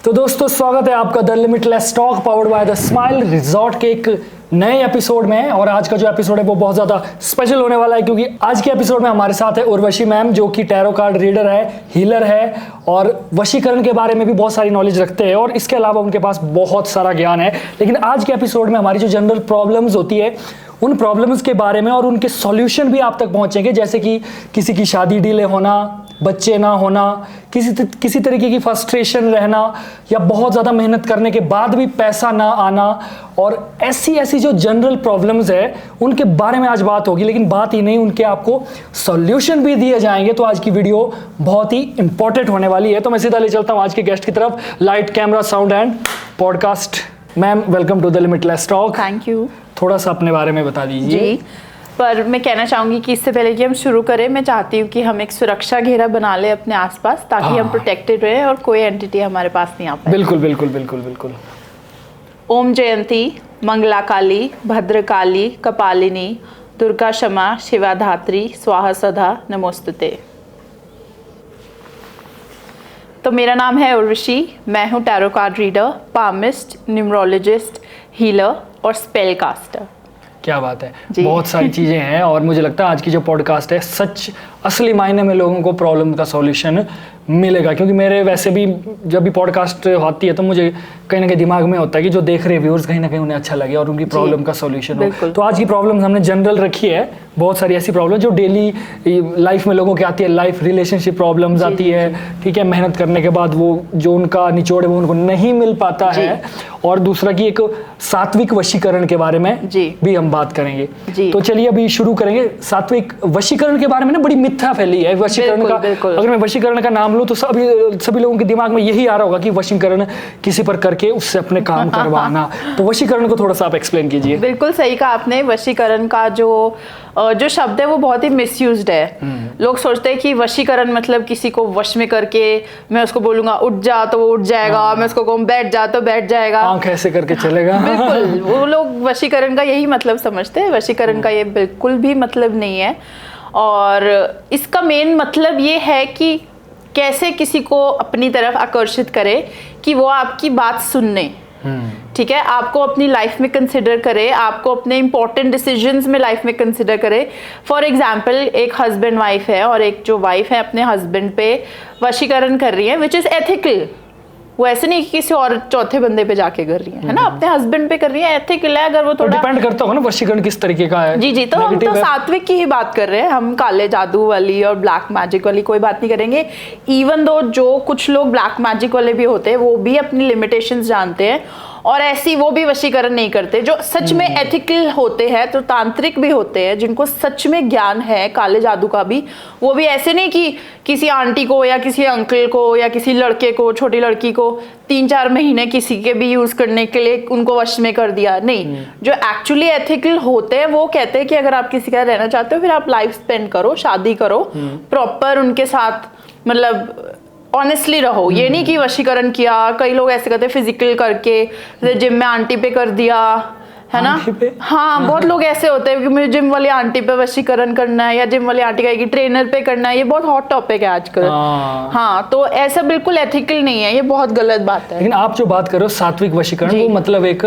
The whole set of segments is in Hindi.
तो दोस्तों स्वागत है आपका the Limitless talk powered by the smile resort के एक नए एपिसोड में। और आज का जो एपिसोड है वो बहुत ज़्यादा स्पेशल होने वाला है, क्योंकि आज के एपिसोड में हमारे साथ है उर्वशी मैम, जो कि टैरो कार्ड रीडर है, हीलर है और वशीकरण के बारे में भी बहुत सारी नॉलेज रखते हैं, और इसके अलावा उनके पास बहुत सारा ज्ञान है। लेकिन आज के एपिसोड में हमारी जो जनरल प्रॉब्लम्स होती है उन प्रॉब्लम्स के बारे में और उनके सॉल्यूशन भी आप तक पहुंचेंगे, जैसे कि किसी की शादी डिले होना, बच्चे ना होना, किसी तरीके की फ्रस्ट्रेशन रहना, या बहुत ज़्यादा मेहनत करने के बाद भी पैसा ना आना, और ऐसी जो जनरल प्रॉब्लम्स है उनके बारे में आज बात होगी। लेकिन बात ही नहीं, उनके आपको सॉल्यूशन भी दिए जाएंगे। तो आज की वीडियो बहुत ही इंपॉर्टेंट होने वाली है। तो मैं सीधा ले चलता हूँ आज के गेस्ट की तरफ। Light, camera, sound and podcast. Ma'am welcome to the Limitless Talk. Thank you. थोड़ा सा अपने बारे में बता दीजिए। जी, पर मैं कहना चाहूँगी कि इससे पहले कि हम शुरू करें, मैं चाहती हूँ कि हम एक सुरक्षा घेरा बना ले अपने आसपास, ताकि हम प्रोटेक्टेड रहे और कोई एंटिटी हमारे पास नहीं आ पाए। बिल्कुल बिल्कुल बिल्कुल बिल्कुल। ओम जयंती, मंगला काली, भद्रकाली, कपालिनी, दुर्गा क्षमा, शिवा धात्री, स्वाहा सदा, नमोस्तुते। तो मेरा नाम है उर्वशी, मैं हूँ tarot card reader, palmist, numerologist, healer और स्पेल कास्टर। क्या बात है, बहुत सारी चीज़ें हैं। और मुझे लगता है आज की जो पॉडकास्ट है सच असली मायने में लोगों को प्रॉब्लम का सॉल्यूशन मिलेगा। क्योंकि मेरे वैसे भी जब भी पॉडकास्ट होती है तो मुझे कहीं ना कहीं दिमाग में होता है कि जो देख रहे व्यूअर्स कहीं ना कहीं उन्हें अच्छा लगे और उनकी प्रॉब्लम का सॉल्यूशन हो। तो आज की प्रॉब्लम्स हमने जनरल रखी है, बहुत सारी ऐसी प्रॉब्लम जो डेली लाइफ में लोगों की आती है। लाइफ रिलेशनशिप प्रॉब्लम्स आती है, ठीक है, मेहनत करने के बाद वो जो उनका निचोड़ है वो उनको नहीं मिल पाता है। और दूसरा कि एक सात्विक वशीकरण के बारे में भी हम बात करेंगे। तो चलिए अभी शुरू करेंगे। सात्विक वशीकरण के बारे में ना बड़ी मिथ्या फैली है वशीकरण का। अगर मैं वशीकरण का नाम लूं तो सभी लोगों के दिमाग में यही आ रहा होगा कि वशीकरण किसी पर करके उससे अपने काम करवाना। तो वशीकरण को थोड़ा सा आप एक्सप्लेन कीजिए। बिल्कुल सही कहा आपने। वशीकरण का जो शब्द है वो बहुत ही मिसयूज्ड है। लोग सोचते हैं कि वशीकरण मतलब किसी को वश में करके मैं उसको बोलूंगा उठ जा तो वो उठ जाएगा, मैं उसको कहूँ बैठ जा तो बैठ जाएगा, आंख ऐसे करके चलेगा। बिल्कुल, वो लोग वशीकरण का यही मतलब समझते हैं। वशीकरण का ये बिल्कुल भी मतलब नहीं है। और इसका मेन मतलब ये है कि कैसे किसी को अपनी तरफ आकर्षित करे कि वो आपकी बात सुनने, ठीक है, आपको अपनी लाइफ में कंसिडर करे, आपको अपने इंपॉर्टेंट डिसीजंस में लाइफ में कंसिडर करे। फॉर एग्जांपल, एक हस्बैंड वाइफ है और एक जो वाइफ है अपने हस्बैंड पे वशीकरण कर रही है, विच इज एथिकल। वो ऐसे नहीं कि किसी और चौथे बंदे पे जाके कर रही है ना, अपने हस्बैंड पे कर रही है, एथिकल है। अगर वो थोड़ा डिपेंड करता होगा ना वशीकरण किस तरीके का है। जी, तो हम तो सात्विक की ही बात कर रहे हैं, हम काले जादू वाली और ब्लैक मैजिक वाली कोई बात नहीं करेंगे। इवन दो जो कुछ लोग ब्लैक मैजिक वाले भी होते हैं वो भी अपनी लिमिटेशंस जानते हैं और ऐसी वो भी वशीकरण नहीं करते। जो सच में एथिकल होते हैं, तो तांत्रिक भी होते हैं जिनको सच में ज्ञान है काले जादू का भी, वो भी ऐसे नहीं कि किसी आंटी को या किसी अंकल को या किसी लड़के को, छोटी लड़की को 3-4 महीने किसी के भी यूज करने के लिए उनको वश में कर दिया। नहीं, जो एक्चुअली एथिकल होते हैं वो कहते हैं कि अगर आप किसी का रहना चाहते हो फिर आप लाइफ स्पेंड करो, शादी करो, प्रॉपर उनके साथ मतलब ऑनेस्टली रहो। ये नहीं कि वशीकरण किया, कई लोग ऐसे करते हैं फिजिकल करके, जिम में आंटी पे कर दिया है ना। हाँ, बहुत लोग ऐसे होते हैं कि मुझे जिम वाली आंटी पे वशीकरण करना है या जिम वाली आंटी कहेगी ट्रेनर पे करना है। ये बहुत हॉट टॉपिक है आजकल। हाँ, तो ऐसा बिल्कुल एथिकल नहीं है, ये बहुत गलत बात है। लेकिन आप जो बात करो सात्विक वशीकरण, वो मतलब एक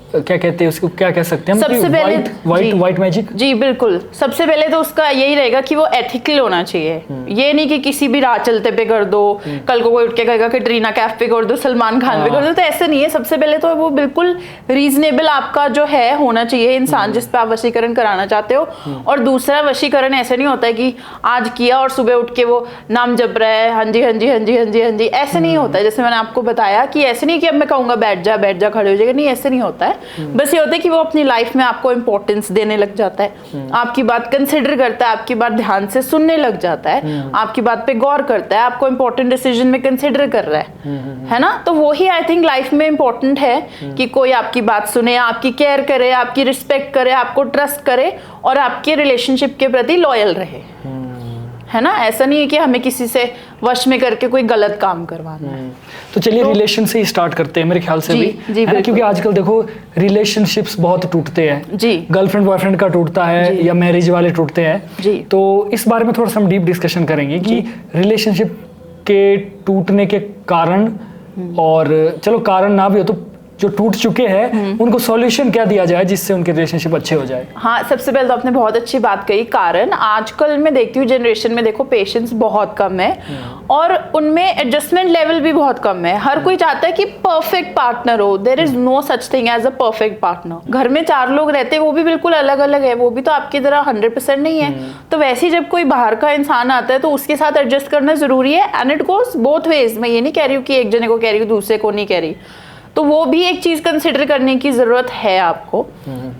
क्या कहते हैं उसको, क्या कह सकते हैं? सबसे पहले व्हाइट मैजिक। जी बिल्कुल, सबसे पहले तो उसका यही रहेगा कि वो एथिकल होना चाहिए। ये नहीं कि किसी भी राह चलते पे कर दो, कल को कोई उठ के कहेगा कटरीना कैफ पे कर दो, सलमान खान पे कर दो, तो ऐसे नहीं है। सबसे पहले तो वो बिल्कुल रीजनेबल आपका जो है होना चाहिए इंसान जिस पे आप वशीकरण कराना चाहते हो। और दूसरा, वशीकरण ऐसे नहीं होता है कि आज किया और सुबह उठ के वो नाम जप रहा है, हाँ जी हाँ जी हाँ जी हाँ जी हाँ जी, ऐसे नहीं होता है। जैसे मैंने आपको बताया कि ऐसे नहीं कि अब मैं कहूँगा बैठ जा खड़े हो जाएगा, नहीं, ऐसे नहीं होता है। बस ये होता है कि वो अपनी लाइफ में आपको इंपॉर्टेंस देने लग जाता है, आपकी बात कंसिडर करता है, आपकी बात ध्यान से सुनने लग जाता है, आपकी बात पे गौर करता है, आपको इंपॉर्टेंट डिसीजन में कंसिडर कर रहा है ना। तो वो ही आई थिंक लाइफ में इंपॉर्टेंट है कि कोई आपकी बात सुने, आपकी केयर करे, आपकी रिस्पेक्ट करे, आपको ट्रस्ट करे और आपके रिलेशनशिप के प्रति लॉयल रहे, है ना। ऐसा नहीं है कि हमें किसी से वश में करके कोई गलत काम करवाना है। तो चलिए रिलेशन से ही स्टार्ट करते हैं मेरे ख्याल से भी, है ना, क्योंकि आजकल देखो रिलेशनशिप्स बहुत टूटते हैं जी। गर्लफ्रेंड बॉयफ्रेंड का टूटता है या मैरिज वाले टूटते हैं जी। तो इस बारे में थोड़ा सा हम डीप डिस्कशन करेंगे कि रिलेशनशिप के टूटने के कारण और चलो कारण ना भी हो तो जो टूट चुके हैं उनको सॉल्यूशन क्या दिया जाए जिससे उनके रिलेशनशिप अच्छे हो जाए? हाँ, सबसे पहले तो आपने बहुत अच्छी बात कही। कारण आजकल मैं देखती हूँ जनरेशन में, देखो पेशेंस बहुत कम है और उनमें एडजस्टमेंट लेवल भी बहुत कम है। हर कोई चाहता है कि परफेक्ट पार्टनर हो। There is no such thing as a perfect partner. घर में 4 लोग रहते हैं, वो भी बिल्कुल अलग अलग है, वो भी तो आपकी तरह 100% नहीं है। तो वैसे ही जब कोई बाहर का इंसान आता है तो उसके साथ एडजस्ट करना जरूरी है। And it goes both ways. मैं ये नहीं कह रही हूँ कि एक जने को कह रही हूँ दूसरे को नहीं कह रही, तो वो भी एक चीज कंसिडर करने की जरूरत है आपको,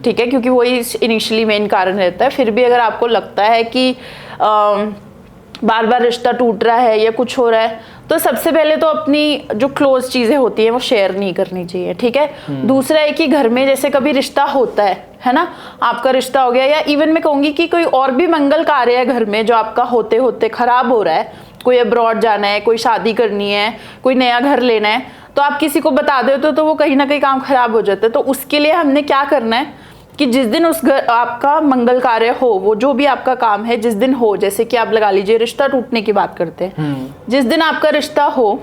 ठीक है, क्योंकि वही इनिशियली मेन कारण रहता है। फिर भी अगर आपको लगता है कि बार बार रिश्ता टूट रहा है या कुछ हो रहा है, तो सबसे पहले तो अपनी जो क्लोज चीजें होती हैं वो शेयर नहीं करनी चाहिए, ठीक है। दूसरा है कि घर में जैसे कभी रिश्ता होता है ना, आपका रिश्ता हो गया, या इवन मैं कहूंगी कि कोई और भी मंगल कार्य है घर में जो आपका होते होते खराब हो रहा है, कोई अब्रॉड जाना है, कोई शादी करनी है, कोई नया घर लेना है, तो आप किसी को बता देते हो तो वो कहीं ना कहीं काम खराब हो जाता है। तो उसके लिए हमने क्या करना है कि जिस दिन उस घर आपका मंगल कार्य हो, वो जो भी आपका काम है जिस दिन हो, जैसे कि आप लगा लीजिए रिश्ता टूटने की बात करते हैं, जिस दिन आपका रिश्ता हो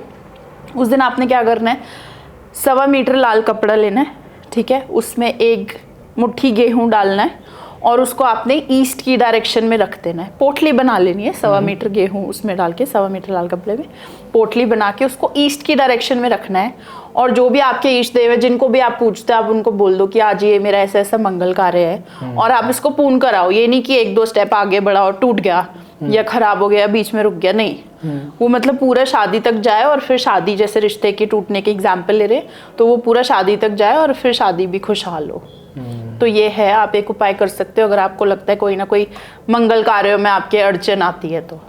उस दिन आपने क्या करना है, 1.25 मीटर लाल कपड़ा लेना है, ठीक है, उसमें 1 मुट्ठी गेहूं डालना है और उसको आपने ईस्ट की डायरेक्शन में रख देना है। पोटली बना लेनी है, 1.25 मीटर गेहूं उसमें डाल के, 1.25 मीटर लाल कपड़े में पोटली बना के उसको ईस्ट की डायरेक्शन में रखना है। और जो भी आपके इष्ट देव है, जिनको भी आप पूछते हैं, आप उनको बोल दो कि आज ये मेरा ऐसा ऐसा मंगल कार्य है, और आप इसको पूर्ण कराओ। ये नहीं कि 1-2 स्टेप आगे बढ़ा और टूट गया या खराब हो गया, बीच में रुक गया, नहीं। वो मतलब पूरा शादी तक जाए, और फिर शादी जैसे रिश्ते के टूटने के एग्जाम्पल ले रहे, तो वो पूरा शादी तक जाए और फिर शादी भी खुशहाल हो। तो ये है, आप एक उपाय कर सकते हो अगर आपको लगता है कोई ना कोई मंगल कार्यों में आपके अड़चन आती है तो।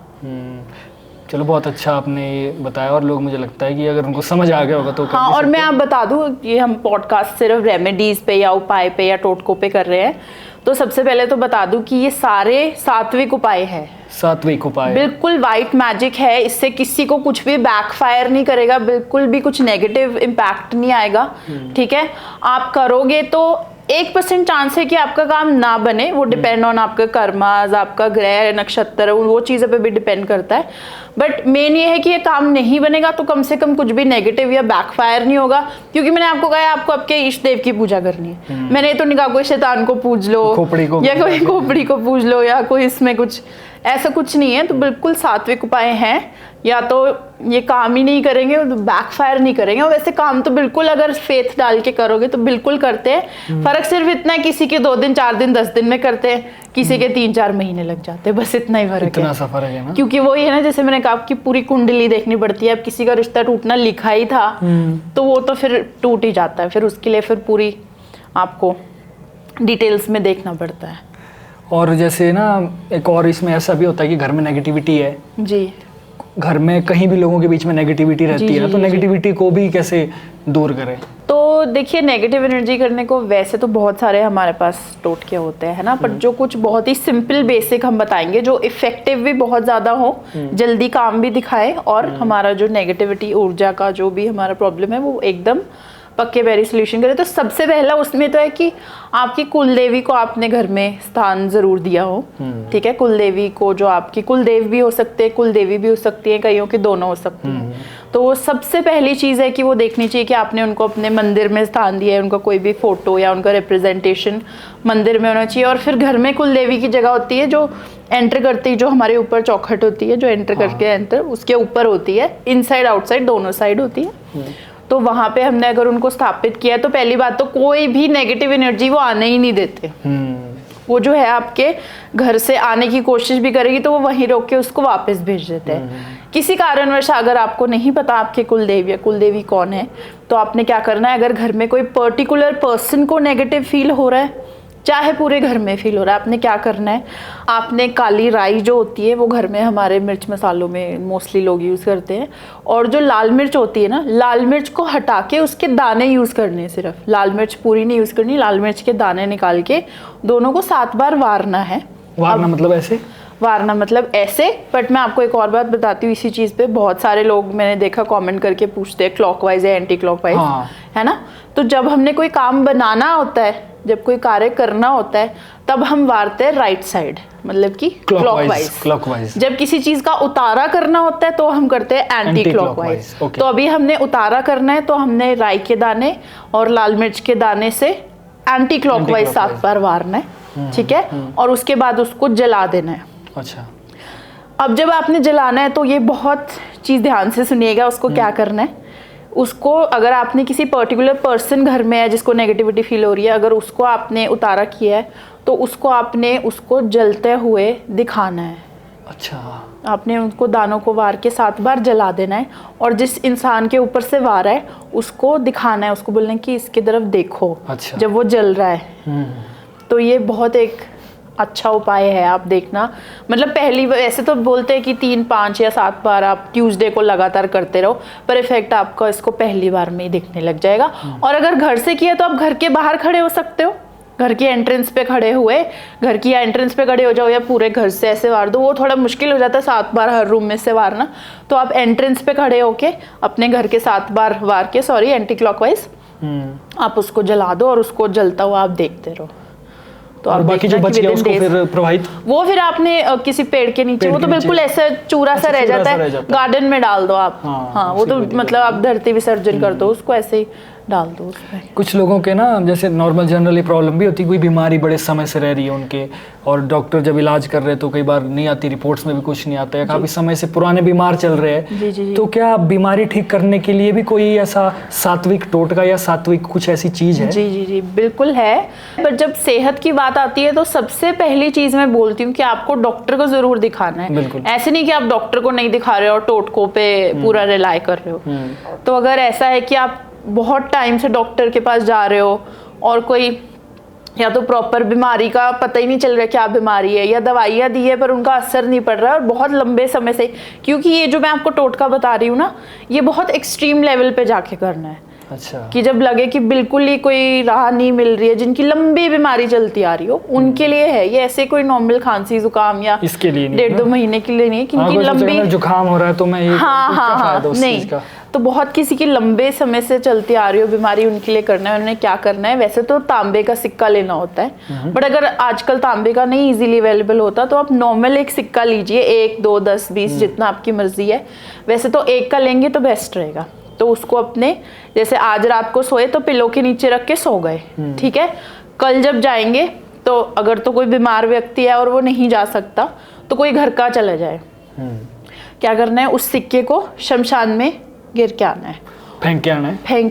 चलो, बहुत अच्छा आपने ये बताया, और लोग, मुझे लगता है कि अगर उनको समझ आ गया होगा तो हाँ, और मैं आप बता दूं, ये हम पॉडकास्ट सिर्फ रेमेडीज पे या उपाय पे या टोटकों पे कर रहे हैं, तो सबसे पहले तो बता दूं कि ये सारे सात्विक उपाय है। सात्विक उपाय बिल्कुल वाइट मैजिक है, इससे किसी को कुछ भी बैकफायर नहीं करेगा, बिल्कुल भी कुछ नेगेटिव इम्पैक्ट नहीं आएगा, ठीक है। आप करोगे तो 1% चांस है कि आपका काम ना बने, वो डिपेंड ऑन आपका कर्माज, आपका ग्रह नक्षत्र, वो चीज़ों पे भी डिपेंड करता है। बट मेन ये है कि ये काम नहीं बनेगा तो कम से कम कुछ भी नेगेटिव या बैकफायर नहीं होगा, क्योंकि मैंने आपको कहा आपको आपके इष्ट देव की पूजा करनी है। मैंने तो नहीं कहा कोई शैतान को पूज लो, या कोई खोपड़ी को पूज लो, या कोई इसमें कुछ ऐसा कुछ नहीं है। तो बिल्कुल सात्विक उपाय हैं, या तो ये काम ही नहीं करेंगे, बैकफायर नहीं करेंगे, और वैसे काम तो बिल्कुल अगर फेथ डाल के करोगे तो बिल्कुल करते हैं। फर्क सिर्फ इतना है, किसी के 2 दिन 4 दिन 10 दिन में करते हैं, किसी के 3-4 महीने लग जाते हैं, बस इतना ही फर्क है। इतना सा फर्क है ना, क्योंकि वो ये है ना, जैसे मैंने कहा कि पूरी कुंडली देखनी पड़ती है। अब किसी का रिश्ता टूटना लिखा ही था तो वो तो फिर टूट ही जाता है, फिर उसके लिए फिर पूरी आपको डिटेल्स में देखना पड़ता है। और जैसे ना, एक और इसमें ऐसा भी होता है कि घर में नेगेटिविटी है जी, घर में कहीं भी लोगों के बीच में नेगेटिविटी रहती है, तो नेगेटिविटी को भी कैसे दूर करें? तो देखिए, नेगेटिव एनर्जी करने को वैसे तो बहुत सारे हमारे पास टोटके होते हैं ना, पर जो कुछ बहुत ही सिंपल बेसिक हम बताएंगे, जो इफेक्टिव भी बहुत ज़्यादा हो, जल्दी काम भी दिखाए, और हमारा जो नेगेटिविटी ऊर्जा का जो भी हमारा प्रॉब्लम है वो एकदम पक्के पैरी सोल्यूशन करे। तो सबसे पहला उसमें तो है कि आपकी कुलदेवी को आपने घर में स्थान जरूर दिया हो, ठीक है। कुलदेवी को, जो आपकी कुलदेव भी हो सकते हैं, कुलदेवी भी हो सकती है, कईयों की दोनों हो सकती हैं। तो वो सबसे पहली चीज़ है कि वो देखनी चाहिए कि आपने उनको अपने मंदिर में स्थान दिया है, उनका कोई भी फोटो या उनका रिप्रेजेंटेशन मंदिर में होना चाहिए। और फिर घर में कुलदेवी की जगह होती है जो एंटर करती है, जो हमारे ऊपर चौखट होती है, जो एंटर करके एंटर उसके ऊपर होती है, इनसाइड आउटसाइड दोनों साइड होती है। तो वहां पे हमने अगर उनको स्थापित किया, तो पहली बात तो कोई भी नेगेटिव एनर्जी वो आने ही नहीं देते। वो जो है आपके घर से आने की कोशिश भी करेगी तो वो वहीं रोक के उसको वापस भेज देते हैं। किसी कारणवश अगर आपको नहीं पता आपके कुलदेव या कुलदेवी कौन है, तो आपने क्या करना है, अगर घर में कोई पर्टिकुलर पर्सन को नेगेटिव फील हो रहा है, चाहे पूरे घर में फील हो रहा है, आपने क्या करना है, आपने काली राई जो होती है, वो घर में हमारे मिर्च मसालों में मोस्टली लोग यूज़ करते हैं, और जो लाल मिर्च होती है ना, लाल मिर्च को हटा के उसके दाने यूज़ करने हैं, सिर्फ लाल मिर्च पूरी नहीं यूज़ करनी, लाल मिर्च के दाने निकाल के दोनों को 7 बार वारना है। वारना मतलब ऐसे? वारना मतलब ऐसे, बट मैं आपको एक और बात बताती हूँ इसी चीज़ पे। बहुत सारे लोग मैंने देखा कमेंट करके पूछते हैं क्लॉकवाइज या एंटी क्लॉकवाइज, है ना। तो जब हमने कोई काम बनाना होता है, जब कोई कार्य करना होता है, तब हम वारते हैं राइट साइड, मतलब कि क्लॉकवाइज। जब किसी चीज का उतारा करना होता है तो हम करते हैं एंटी क्लॉकवाइज। तो अभी हमने उतारा करना है तो हमने राई के दाने और लाल मिर्च के दाने से एंटी क्लॉकवाइज 7 बार मारना है, ठीक है, और उसके बाद उसको जला देना है। अच्छा, अब जब आपने जलाना है तो ये बहुत चीज ध्यान से सुनिएगा। उसको क्या करना है, उसको अगर आपने किसी पर्टिकुलर पर्सन घर में है जिसको नेगेटिविटी फील हो रही है, अगर उसको आपने उतारा किया है तो उसको आपने उसको जलते हुए दिखाना है। अच्छा, आपने उनको दानों को वार के 7 बार जला देना है और जिस इंसान के ऊपर से वार है उसको दिखाना है, उसको बोलना है कि इसकी तरफ देखो। अच्छा। जब वो जल रहा है तो ये बहुत एक अच्छा उपाय है, आप देखना। मतलब पहली ऐसे तो बोलते हैं कि 3, 5 या 7 बार आप ट्यूसडे को लगातार करते रहो, पर इफेक्ट आपका इसको पहली बार में ही दिखने लग जाएगा। और अगर घर से किया तो आप घर के बाहर खड़े हो सकते हो, घर की एंट्रेंस पे खड़े हुए, घर की एंट्रेंस पे खड़े हो जाओ या पूरे घर से ऐसे वार दो। वो थोड़ा मुश्किल हो जाता है 7 बार हर रूम में से वारना, तो आप एंट्रेंस पे खड़े होके अपने घर के 7 बार वार के, सॉरी, एंटी क्लॉकवाइज आप उसको जला दो और उसको जलता हुआ आप देखते रहो। तो और बाकी जो बच गया उसको फिर प्रवाहित, वो फिर आपने किसी पेड़ के नीचे, वो तो बिल्कुल ऐसा चूरा सा रह जाता है, गार्डन में डाल दो आप। हाँ, वो तो मतलब आप धरती विसर्जन कर दो उसको, ऐसे ही डाल दो उसमें। कुछ लोगों के ना जैसे नॉर्मल जनरली प्रॉब्लम भी होती है, कोई बीमारी बड़े समय से रह रही है उनके, और डॉक्टर जब इलाज कर रहे हैं तो कई बार नहीं आती, रिपोर्ट्स में भी कुछ नहीं आता है, काफ़ी समय से पुराने बीमार चल रहे हैं। तो क्या बीमारी ठीक करने के लिए भी कोई ऐसा सात्विक टोटका या सात्विक कुछ ऐसी चीज़ है? जी जी जी, बिल्कुल है। पर जब सेहत की बात आती है तो सबसे पहली चीज़ मैं बोलती हूँ कि आपको डॉक्टर को ज़रूर दिखाना है। ऐसे नहीं कि आप डॉक्टर को नहीं दिखा रहे हो और टोटकों पे पूरा रिलाई कर रहे हो। तो अगर ऐसा है कि आप बहुत टाइम से डॉक्टर के पास जा रहे हो और कोई या तो प्रॉपर बीमारी का पता ही नहीं चल रहा क्या बीमारी है, या दवाइयाँ दी है पर उनका असर नहीं पड़ रहा है और बहुत लंबे समय से, क्योंकि ये जो मैं आपको टोटका बता रही हूँ ना, ये बहुत एक्सट्रीम लेवल पे जाके करना है। अच्छा, कि जब लगे कि बिल्कुल ही कोई राह नहीं मिल रही है, जिनकी लंबी बीमारी चलती आ रही हो, उनके लिए है ये। ऐसे कोई नॉर्मल खांसी जुकाम या इसके लिए 1.5-2 महीने के लिए नहीं, क्योंकि लंबी जुकाम हो रहा है तो मैं ये हाँ नहीं, तो बहुत किसी की लंबे समय से चलती आ रही हो बीमारी, उनके लिए करना है। उन्होंने क्या करना है, वैसे तो तांबे का सिक्का लेना होता है, बट अगर आजकल तांबे का नहीं इजीली अवेलेबल होता तो आप नॉर्मल एक सिक्का लीजिए, 1, 2, 10, 20 जितना आपकी मर्जी है। वैसे तो 1 का लेंगे तो बेस्ट रहेगा। तो उसको अपने, जैसे आज रात को सोए तो पिलो के नीचे रख के सो गए, ठीक है। कल जब जाएंगे तो अगर तो कोई बीमार व्यक्ति है और वो नहीं जा सकता तो कोई घर का चला जाए, क्या करना है, उस सिक्के को शमशान में गिर के आना है, फेंक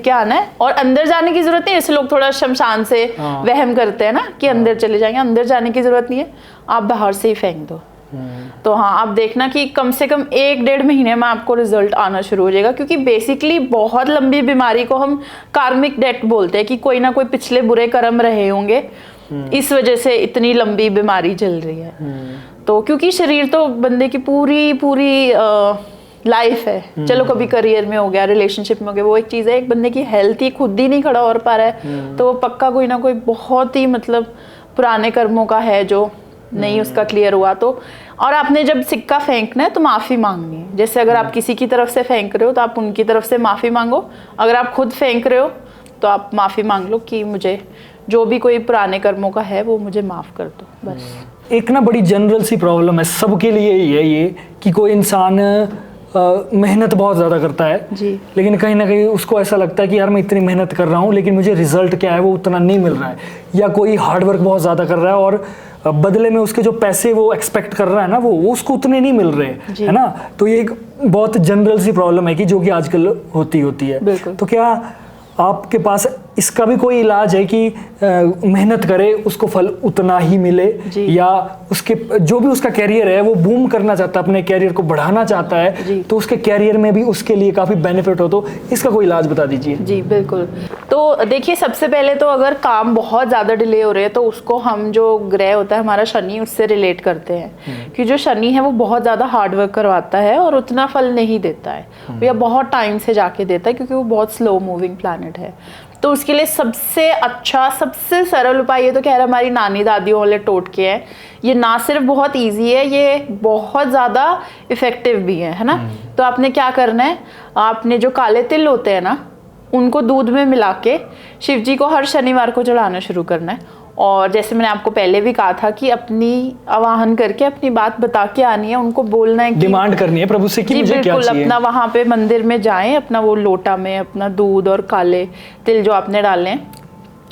के आना है। और अंदर जाने की जरूरत नहीं है। ऐसे लोग थोड़ा शमशान से वहम करते हैं ना कि अंदर चले जाएंगे, अंदर जाने की जरूरत नहीं है, आप बाहर से ही फेंक दो। तो हाँ, आप देखना कि कम से कम 1-1.5 महीने में आपको रिजल्ट आना शुरू हो जाएगा, क्योंकि बेसिकली बहुत लंबी बीमारी को हम कार्मिक डेट बोलते हैं, कि कोई ना कोई पिछले बुरे कर्म रहे होंगे, इस वजह से इतनी लंबी बीमारी चल रही है। तो क्योंकि शरीर तो बंदे की पूरी लाइफ है, चलो कभी करियर में हो गया, रिलेशनशिप में हो गया, वो एक चीज़ है। एक बंदे की हेल्थ ही खुद ही नहीं खड़ा हो पा रहा है तो वो पक्का कोई ना कोई बहुत ही मतलब पुराने कर्मों का है जो नहीं उसका क्लियर हुआ। तो और आपने जब सिक्का फेंकना है तो माफ़ी मांगनी है। जैसे अगर आप किसी की तरफ से फेंक रहे हो तो आप उनकी तरफ से माफ़ी मांगो, अगर आप खुद फेंक रहे हो तो आप माफ़ी मांग लो कि मुझे जो भी कोई पुराने कर्मों का है वो मुझे माफ़ कर दो, बस। एक ना बड़ी जनरल सी प्रॉब्लम है सबके लिए ही है ये, कि कोई इंसान मेहनत बहुत ज़्यादा करता है जी, लेकिन कहीं ना कहीं उसको ऐसा लगता है कि यार मैं इतनी मेहनत कर रहा हूँ लेकिन मुझे रिजल्ट क्या है वो उतना नहीं मिल रहा है। या कोई हार्डवर्क बहुत ज़्यादा कर रहा है और बदले में उसके जो पैसे वो एक्सपेक्ट कर रहा है ना वो उसको उतने नहीं मिल रहे, है ना। तो ये एक बहुत जनरल सी प्रॉब्लम है कि जो कि आजकल होती है। तो क्या आपके पास इसका भी कोई इलाज है कि मेहनत करे उसको फल उतना ही मिले, या उसके जो भी उसका कैरियर है वो बूम करना चाहता है, अपने कैरियर को बढ़ाना चाहता है, तो उसके कैरियर में भी उसके लिए काफ़ी बेनिफिट हो, तो इसका कोई इलाज बता दीजिए। जी बिल्कुल। तो देखिए, सबसे पहले तो अगर काम बहुत ज़्यादा डिले हो रहे हैं तो उसको हम जो ग्रह होता है हमारा शनि, उससे रिलेट करते हैं कि जो शनि है वो बहुत ज़्यादा हार्डवर्क करवाता है और उतना फल नहीं देता है, या बहुत टाइम से जाके देता है क्योंकि वो बहुत स्लो मूविंग प्लैनेट है। तो उसके लिए सबसे अच्छा, सबसे सरल उपाय ये तो कह रहा हमारी नानी दादियों वाले टोटके हैं। ये ना सिर्फ बहुत इजी है, ये बहुत ज़्यादा इफ़ेक्टिव भी है ना। तो आपने क्या करना है, आपने जो काले तिल होते हैं ना उनको दूध में मिला के शिव जी को हर शनिवार को चढ़ाना शुरू करना है, और जैसे मैंने आपको पहले भी कहा था कि अपनी आवाहन करके अपनी बात बता के आनी है, उनको बोलना है कि डिमांड करनी है प्रभु से कि जी मुझे क्या बिल्कुल, चाहिए। अपना वहाँ पे मंदिर में जाएं, अपना वो लोटा में अपना दूध और काले तिल जो आपने डाले हैं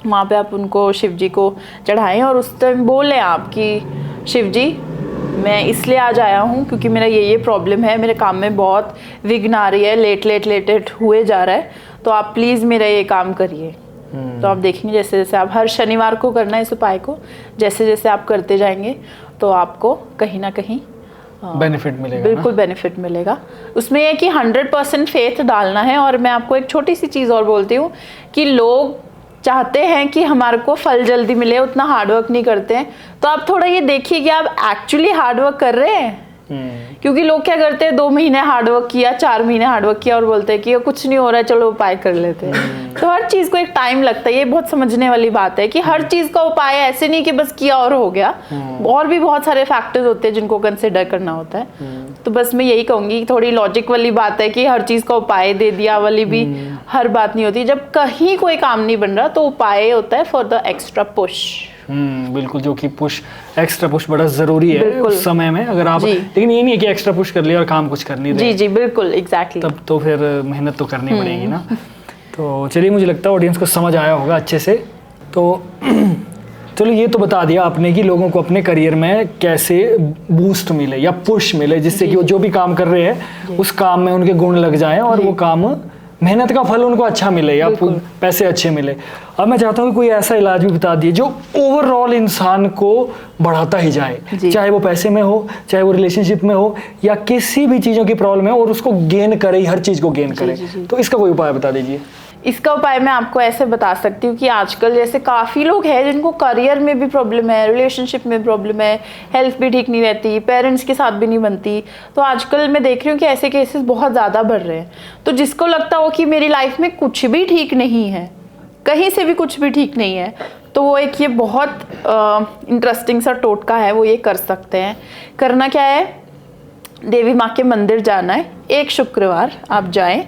वहाँ पे आप उनको शिव जी को चढ़ाएं और उस टाइम बोलें आप कि शिव जी मैं इसलिए आज आया हूँ क्योंकि मेरा ये प्रॉब्लम है, मेरे काम में बहुत विघ्न आ रही है, लेट हुए जा रहा है, तो आप प्लीज़ मेरा ये काम करिए। तो आप देखेंगे जैसे जैसे आप हर शनिवार को करना है इस उपाय को, जैसे जैसे आप करते जाएंगे तो आपको कहीं ना कहीं बेनिफिट मिलेगा। बिल्कुल बेनिफिट मिलेगा। उसमें यह कि 100% फेथ डालना है। और मैं आपको एक छोटी सी चीज़ और बोलती हूँ कि लोग चाहते हैं कि हमारे को फल जल्दी मिले, उतना हार्डवर्क नहीं करते हैं। तो आप थोड़ा ये देखिए कि आप एक्चुअली हार्डवर्क कर रहे हैं। क्योंकि लोग क्या करते हैं, 2 महीने हार्डवर्क किया, 4 महीने हार्डवर्क किया और बोलते हैं कि कुछ नहीं हो रहा है, चलो उपाय कर लेते हैं। तो हर चीज़ को एक टाइम लगता है। ये बहुत समझने वाली बात है कि हर चीज़ का उपाय ऐसे नहीं कि बस किया और हो गया, और भी बहुत सारे फैक्टर्स होते हैं जिनको कंसिडर करना होता है। तो बस मैं यही कहूँगी, थोड़ी लॉजिक वाली बात है कि हर चीज़ का उपाय दे दिया वाली भी हर बात नहीं होती। जब कहीं कोई काम नहीं बन रहा तो उपाय होता है फॉर द एक्स्ट्रा पुश। बिल्कुल, जो कि एक्स्ट्रा पुश बड़ा जरूरी है उस समय में। अगर आप, लेकिन ये नहीं है कि एक्स्ट्रा पुश कर लिया और काम कुछ कर नहीं रहे। जी बिल्कुल, एग्जैक्टली। तब तो फिर मेहनत तो करनी पड़ेगी ना। तो चलिए, मुझे लगता है ऑडियंस को समझ आया होगा अच्छे से। तो चलो, ये तो बता दिया आपने कि लोगों को अपने करियर में कैसे बूस्ट मिले या पुश मिले, जिससे कि वो जो भी काम कर रहे हैं उस काम में उनके गुण लग जाएं और वो काम, मेहनत का फल उनको अच्छा मिले या पैसे अच्छे मिले। अब मैं चाहता हूँ कि कोई ऐसा इलाज भी बता दिए जो ओवरऑल इंसान को बढ़ाता ही जाए, चाहे वो पैसे में हो, चाहे वो रिलेशनशिप में हो, या किसी भी चीज़ों की प्रॉब्लम है और उसको गेन करे, हर चीज़ को गेन करे। तो इसका कोई उपाय बता दीजिए। इसका उपाय मैं आपको ऐसे बता सकती हूँ कि आजकल जैसे काफ़ी लोग हैं जिनको करियर में भी प्रॉब्लम है, रिलेशनशिप में प्रॉब्लम है, हेल्थ भी ठीक नहीं रहती, पेरेंट्स के साथ भी नहीं बनती। तो आजकल मैं देख रही हूँ कि ऐसे केसेस बहुत ज़्यादा बढ़ रहे हैं। तो जिसको लगता हो कि मेरी लाइफ में कुछ भी ठीक नहीं है, कहीं से भी कुछ भी ठीक नहीं है, तो वो एक ये बहुत इंटरेस्टिंग सा टोटका है, वो ये कर सकते हैं। करना क्या है, देवी माँ के मंदिर जाना है। एक शुक्रवार आप जाएं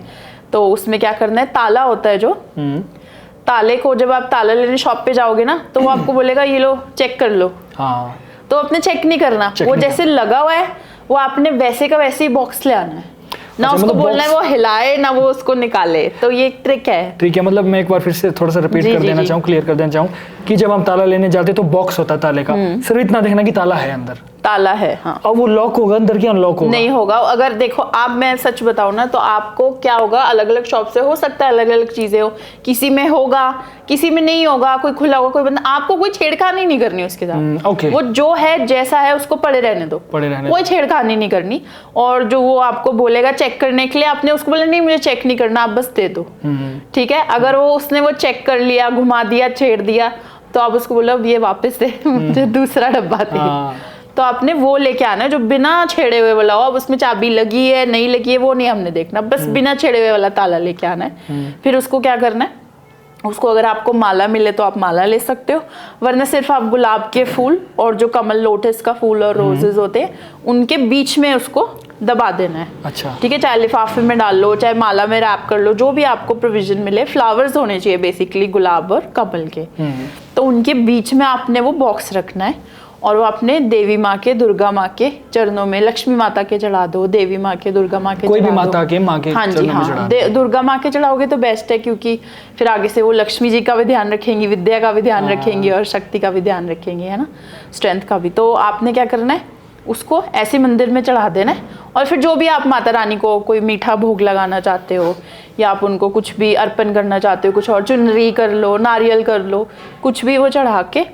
तो उसमें क्या करना है, ताला होता है जो, ताले को जब आप ताला लेने शॉप पे जाओगे ना तो वो आपको बोलेगा ये लो चेक कर लो। हाँ। तो आपने चेक नहीं करना, वो जैसे लगा हुआ है वो आपने वैसे का वैसे ही बॉक्स ले आना है ना। उसको बोलना है वो हिलाए ना वो उसको निकाले। तो ये एक ट्रिक है। ठीक है, मतलब मैं एक बार फिर से थोड़ा सा रिपीट कर देना चाहूँ, क्लियर कर देना चाहूँ कि जब हम ताला लेने जाते तो बॉक्स होता है ताले का, सिर्फ इतना देखना कि ताला है अंदर, ताला है। हाँ, अब वो लॉक होगा अंदर की अनलॉक होगा नहीं होगा। अगर देखो आप, मैं सच बताऊं ना तो आपको क्या होगा, अलग अलग शॉप से हो सकता है अलग अलग चीजें हो, किसी में होगा किसी में नहीं होगा, कोई खुला होगा कोई बंद। आपको कोई छेड़खानी नहीं करनी उसके साथ। ओके। वो जो है जैसा है उसको पड़े रहने दो, कोई छेड़खानी नहीं करनी। और जो वो आपको बोलेगा चेक करने के लिए, आपने उसको बोला नहीं मुझे चेक नहीं करना, आप बस दे दो। ठीक है, अगर वो उसने वो चेक कर लिया, घुमा दिया, छेड़ दिया, तो आप उसको बोलो ये वापस दे, मुझे दूसरा डब्बा दे। तो आपने वो लेके आना है जो बिना छेड़े हुए वाला हो। अब उसमें चाबी लगी है नहीं लगी है वो नहीं हमने देखना, बस बिना छेड़े हुए वाला ताला लेके आना है। फिर उसको क्या करना है, उसको अगर आपको माला मिले तो आप माला ले सकते हो, वरना सिर्फ आप गुलाब के फूल और जो कमल लोटस का फूल और रोजेस होते हैं उनके बीच में उसको दबा देना है। अच्छा, ठीक है, चाहे लिफाफे में डाल लो, चाहे माला में रैप कर लो, जो भी आपको प्रोविजन मिले। फ्लावर्स होने चाहिए बेसिकली गुलाब और कमल के। तो उनके बीच में आपने वो बॉक्स रखना है और वो अपने देवी माँ के, दुर्गा माँ के चरणों में, लक्ष्मी माता के चढ़ा दो, देवी माँ के, दुर्गा माँ के, कोई भी माता के, माँ के चरणों में चढ़ा दो। दुर्गा माँ के चढ़ाओगे तो बेस्ट है, क्योंकि फिर आगे से वो लक्ष्मी जी का भी ध्यान रखेंगी, विद्या का भी ध्यान रखेंगी और शक्ति का भी ध्यान रखेंगी, है ना, स्ट्रेंथ का भी। तो आपने क्या करना है, उसको ऐसे मंदिर में चढ़ा देना है। और फिर जो भी आप माता रानी को कोई मीठा भोग लगाना चाहते हो या आप उनको कुछ भी अर्पण करना चाहते हो, कुछ और चुनरी कर लो, नारियल कर लो, कुछ भी वो चढ़ा के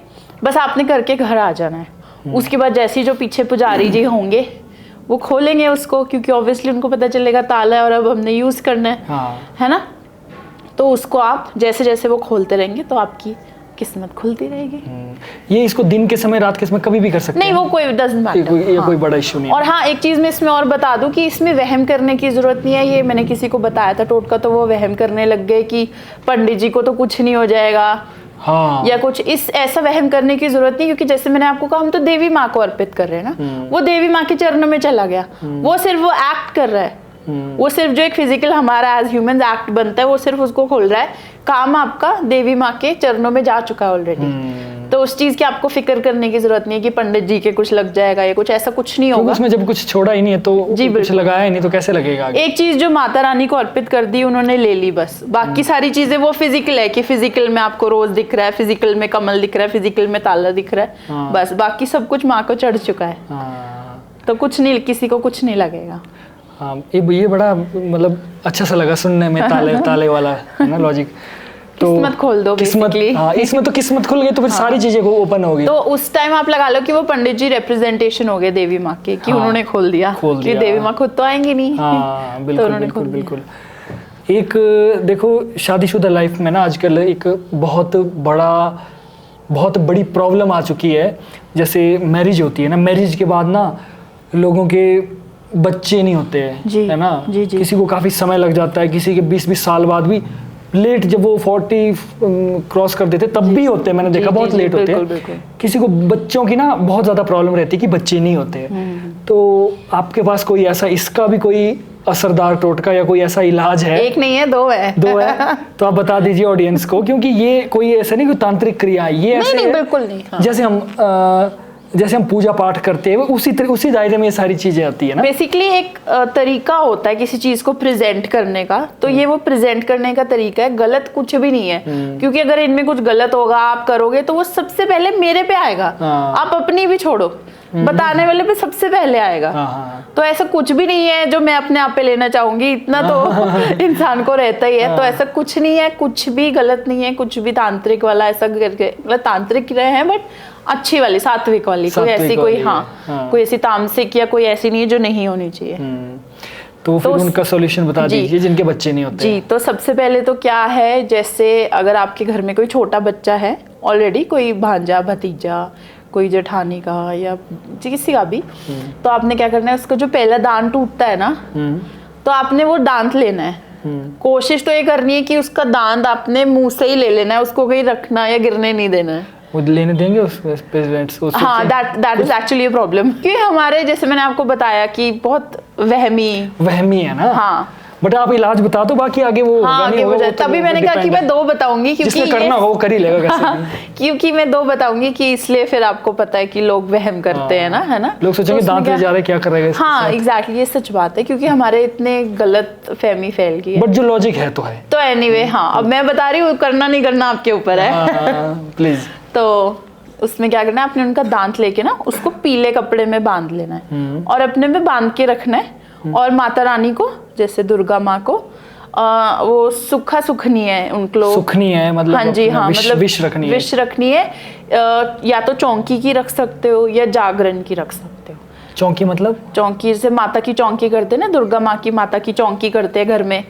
बस आपने करके घर आ जाना है। उसके बाद जैसे ही जो पीछे पुजारी जी होंगे वो खोलेंगे उसको, क्योंकि ऑब्वियसली उनको पता चलेगा ताला है और अब हमने यूज़ करना है, है ना। तो उसको आप जैसे जैसे वो खोलते रहेंगे तो आपकी किस्मत खुलती रहेगी। ये इसको दिन के समय, रात के समय कभी भी कर सकते हैं? नहीं, वो कोई डजंट मैटर, कोई बड़ा इशू नहीं। और हाँ, एक चीज़ मैं इसमें और बता दूं कि इसमें वहम करने की ज़रूरत नहीं है। ये मैंने किसी को बताया था टोटका, तो वो वहम करने लग गए कि पंडित जी को तो कुछ नहीं हो जाएगा, हाँ, या कुछ इस ऐसा वहम करने की जरूरत नहीं। क्योंकि जैसे मैंने आपको कहा, हम तो देवी माँ को अर्पित कर रहे हैं ना, वो देवी माँ के चरणों में चला गया, वो सिर्फ वो एक्ट कर रहा है, वो सिर्फ जो एक फिजिकल हमारा एज ह्यूमंस एक्ट बनता है वो सिर्फ उसको खोल रहा है। काम आपका देवी माँ के चरणों में जा चुका है ऑलरेडी। तो उस चीज की आपको फिक्र करने की जरूरत नहीं है कि पंडित जी के कुछ लग जाएगा या कुछ ऐसा कुछ नहीं होगा। उसमें जब कुछ छोड़ा ही नहीं है तो जी कुछ लगाया ही नहीं तो कैसे लगेगा आगे? एक चीज जो माता रानी को अर्पित कर दी उन्होंने ले ली बस, बाकी सारी चीजें वो फिजिकल है कि फिजिकल में आपको रोज दिख रहा है, फिजिकल में कमल दिख रहा है, फिजिकल में ताला दिख रहा है, बस बाकी सब कुछ माँ को चढ़ चुका है। तो कुछ नहीं, किसी को कुछ नहीं लगेगा। हाँ, ये बड़ा मतलब अच्छा सा लगा सुनने में, ताले वाला है ना लॉजिक। तो किस्मत खोल दो किस्मत, बेसिकली। हाँ, इसमें तो किस्मत खुल गई तो फिर सारी चीजें को ओपन होगी। तो उस टाइम आप लगा लो कि वो पंडित जी रिप्रेजेंटेशन हो गए देवी माँ के, कि उन्होंने खोल दिया कि देवी माँ खुद तो आएंगी नहीं। हाँ बिल्कुल, तो उन्होंने बिल्कुल बिल्कुल। एक देखो शादीशुदा लाइफ में ना आजकल एक बहुत बड़ी प्रॉब्लम आ चुकी है। जैसे मैरिज होती है ना, मैरिज के बाद ना लोगों के बच्चे नहीं होते हैं, है ना। जी। किसी को काफ़ी समय लग जाता है, किसी के 20-20 साल बाद भी लेट, जब वो 40 क्रॉस कर देते तब भी होते हैं, मैंने देखा बहुत लेट होते हैं। किसी को बच्चों की ना बहुत ज़्यादा प्रॉब्लम रहती है कि बच्चे नहीं होते। तो आपके पास कोई ऐसा, इसका भी कोई असरदार टोटका या कोई ऐसा इलाज है? एक नहीं है, दो है। तो आप बता दीजिए ऑडियंस को, क्योंकि ये कोई ऐसा नहीं कोई तांत्रिक क्रिया है, ये ऐसे नहीं, बिल्कुल नहीं। हाँ। जैसे हम पूजा पाठ करते हैं उसी दायरे में ये सारी चीजें आती है ना। बेसिकली एक तरीका होता है किसी चीज को प्रेजेंट करने का, तो ये वो प्रेजेंट करने का तरीका है, गलत कुछ भी नहीं है। क्योंकि अगर इनमें कुछ गलत होगा, आप करोगे तो वो सबसे पहले मेरे पे आएगा। आप अपनी भी छोड़ो, बताने वाले पे सबसे पहले आएगा। तो ऐसा कुछ भी नहीं है जो मैं अपने आप पे लेना चाहूंगी, इतना तो इंसान को रहता ही है। तो ऐसा कुछ नहीं है, कुछ भी गलत नहीं है, कुछ भी तांत्रिक वाला ऐसा करके, मतलब तांत्रिक रहे हैं बट अच्छी वाली, सात्विक वाली, कोई ऐसी कोई कोई ऐसी तामसिक या कोई ऐसी नहीं है जो नहीं होनी चाहिए। तो फिर उनका सॉल्यूशन बता दीजिए जिनके बच्चे नहीं होते। जी, तो सबसे पहले तो क्या है, जैसे अगर आपके घर में कोई छोटा बच्चा है ऑलरेडी, कोई भांजा भतीजा, कोई जेठानी का या किसी का भी, तो आपने क्या करना है, उसका जो पहला दांत टूटता है ना, तो आपने वो दांत लेना है। कोशिश तो ये करनी है कि उसका दांत आपने मुंह से ही ले लेना है, उसको कहीं रखना या गिरने नहीं देना है। वो लेने देंगे उस पेरेंट्स को? हाँ, that is actually a problem, कि हमारे जैसे मैंने आपको बताया कि बहुत वहमी है ना। हाँ, बट आप इलाज बता दो, बाकी आगे वो आगे हो जाए। तभी मैंने कहा कि मैं दो बताऊंगी, क्योंकि करना हो कर ही लेगा कैसे। क्योंकि मैं दो बताऊंगी कि इसलिए फिर आपको पता है कि लोग वहम करते हैं ना, है ना। लोग सोचेंगे दांत ले जा रहे, क्या कर रहे हैं। हाँ एग्जैक्टली, ये सच बात है, क्योंकि हमारे इतने गलत फहमी फैल गई है। बट जो लॉजिक है तो है। तो एनीवे, हाँ, अब मैं बता रही हूँ, करना नहीं करना आपके ऊपर है। प्लीज। तो उसमें क्या करना है, आपने उनका दांत लेके ना उसको पीले कपड़े में बांध लेना है और अपने में बांध के रखना है। और माता रानी को, जैसे दुर्गा माँ को, वो सुखनी है उनको, सुखनी है मतलब, हाँ जी, हाँ, मतलब विश रखनी है। या तो चौंकी की रख सकते हो या जागरण की रख सकते हो। चौंकी मतलब? चौंकी से माता की चौंकी करते हैं ना, दुर्गा माँ की माता की चौंकी करते हैं घर में।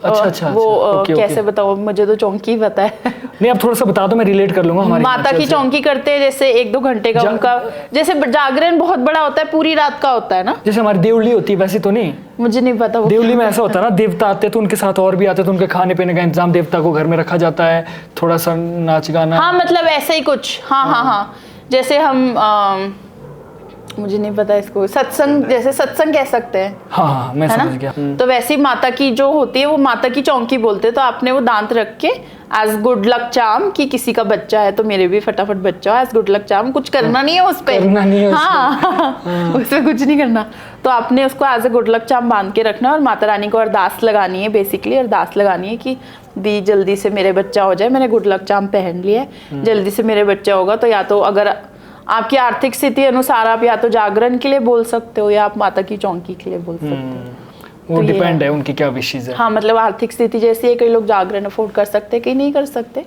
अच्छा, वो कैसे बताओ, मुझे तो चौंकी पता है। नहीं, आप थोड़ा सा बता दो, मैं रिलेट कर लूंगा। हमारी माता की चौंकी करते हैं, जैसे 1-2 घंटे का उनका, जैसे जागरण बहुत बड़ा होता है, पूरी रात का होता है ना, जैसे हमारी देवली होती है वैसे तो नहीं, मुझे नहीं पता। देवली में ऐसा होता है ना, देवता आते तो उनके साथ और भी आते तो उनके खाने पीने का इंतजाम देवता को घर में रखा जाता है, थोड़ा सा नाच गाना। हाँ, मतलब ऐसा ही कुछ। हाँ, जैसे हम मुझे नहीं पता इसको, सत्संग, जैसे सत्संग कह सकते हैं। हाँ, मैं समझ गया। तो वैसे ही माता की जो होती है वो माता की चौंकी बोलते हैं। तो आपने वो दांत रख के एज गुड लक चार्म, कि किसी का बच्चा है तो मेरे भी फटाफट बच्चा हो, एज गुड लक चार्म। कुछ करना नहीं है उस पे, हाँ, उसमें कुछ नहीं करना। तो आपने उसको as a good luck charm बांध के रखना और माता रानी को अरदास लगानी है। बेसिकली अरदास लगानी है कि दी जल्दी से मेरे बच्चा हो जाए, मैंने गुड लक चार्म पहन लिया है, जल्दी से मेरे बच्चा होगा। तो या तो अगर आपकी आर्थिक स्थिति अनुसार आप या तो जागरण के लिए बोल सकते हो या आप माता की चौंकी के लिए बोल सकते हो। वो डिपेंड है उनकी क्या विशेष है। हाँ, मतलब आर्थिक स्थिति जैसी है, कई लोग जागरण अफोर्ड कर सकते हैं, कई नहीं कर सकते।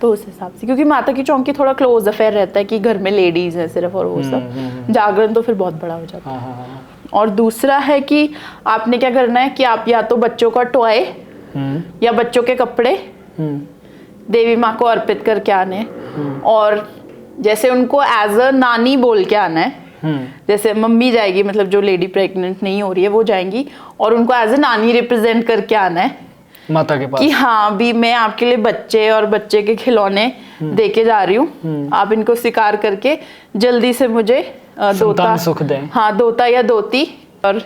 तो उस हिसाब से, क्योंकि माता की चौंकी थोड़ा क्लोज अफेयर रहता है कि घर में लेडीज है सिर्फ, और वो सब। जागरण तो फिर बहुत बड़ा हो जाता है। और दूसरा है कि आपने क्या करना है कि आप या तो बच्चों का टॉय या बच्चों के कपड़े देवी माँ को अर्पित करके आने, और जैसे उनको एज अ नानी बोल के आना है। जैसे मम्मी जाएगी, मतलब जो लेडी प्रेग्नेंट नहीं हो रही है वो जाएंगी, और उनको एज अ नानी रिप्रेजेंट करके आना है माता के पास कि हाँ भी मैं आपके लिए बच्चे और बच्चे के खिलौने देके जा रही हूँ, आप इनको स्वीकार करके जल्दी से मुझे दोता सुख दें। हाँ, दोता या दोती और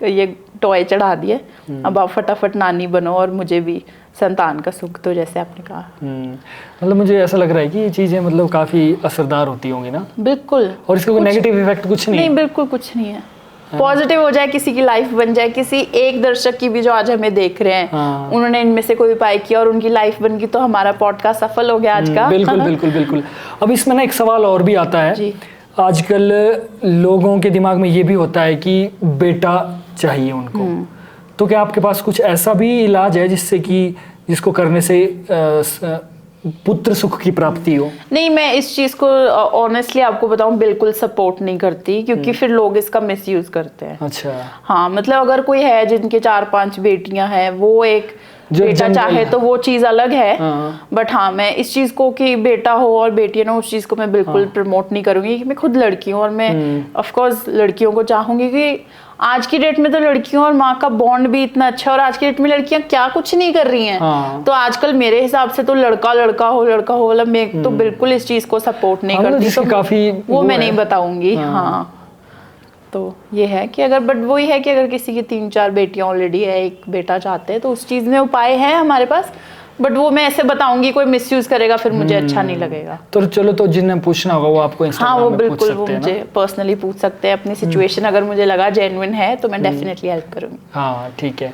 ये टॉय चढ़ा दिए, अब आप फटाफट नानी बनो और मुझे भी संतान का सुख, तो जैसे आपने कहा। मतलब मुझे ऐसा लग रहा है कि ये चीज़ें मतलब काफ़ी असरदार होती होंगी ना। बिल्कुल। और इसका कोई नेगेटिव इफेक्ट कुछ नहीं? नहीं, बिल्कुल कुछ नहीं है। पॉजिटिव हो जाए, किसी की लाइफ बन जाए, किसी एक दर्शक की भी जो आज हमें देख रहे हैं, उन्होंने इनमें से कोई उपाय किया और उनकी लाइफ बन गई, तो हमारा पॉडकास्ट सफल हो गया आज का। बिल्कुल बिल्कुल बिल्कुल। अब इसमें ना एक सवाल और भी आता है जी। आजकल लोगों के दिमाग में ये भी होता है कि बेटा चाहिए उनको, तो क्या आपके पास कुछ ऐसा भी इलाज है जिसको करने से पुत्र सुख की प्राप्ति हो? नहीं, मैं इस चीज को ऑनेस्टली आपको बताऊं, बिल्कुल सपोर्ट नहीं करती, क्योंकि फिर लोग इसका मिसयूज करते हैं। अच्छा। हाँ, मतलब अगर कोई है जिनके 4-5 बेटियां हैं, वो एक बेटा चाहे तो वो चीज अलग है। बट हाँ, मैं इस चीज को कि बेटा हो और बेटियां ना, उस चीज को मैं बिल्कुल प्रमोट नहीं करूंगी, कि मैं खुद लड़की हूँ और मैं ऑफ कोर्स लड़कियों को चाहूंगी कि आज की डेट में तो लड़कियों और माँ का बॉन्ड भी इतना अच्छा है, और आज की डेट में लड़कियां क्या कुछ नहीं कर रही हैं। तो आजकल मेरे हिसाब से तो लड़का हो मतलब मैं तो बिल्कुल इस चीज को सपोर्ट नहीं करती, तो काफी वो मैं नहीं बताऊंगी। हाँ, तो ये है कि अगर, बट वही है कि अगर किसी की 3-4 बेटियां ऑलरेडी है, एक बेटा चाहते हैं, तो उस चीज में उपाय है हमारे पास, बट वो मैं ऐसे बताऊंगी, कोई मिसयूज करेगा फिर मुझे अच्छा नहीं लगेगा। तो चलो, तो जिन्हें पूछना होगा वो आपको इंस्टाग्राम हाँ, वो में पूछ बिल्कुल, वो सकते हैं मुझे पर्सनली पूछ सकते हैं अपनी सिचुएशन, अगर मुझे लगा जेन्युइन है तो मैं डेफिनेटली हेल्प करूंगी। हाँ, ठीक है।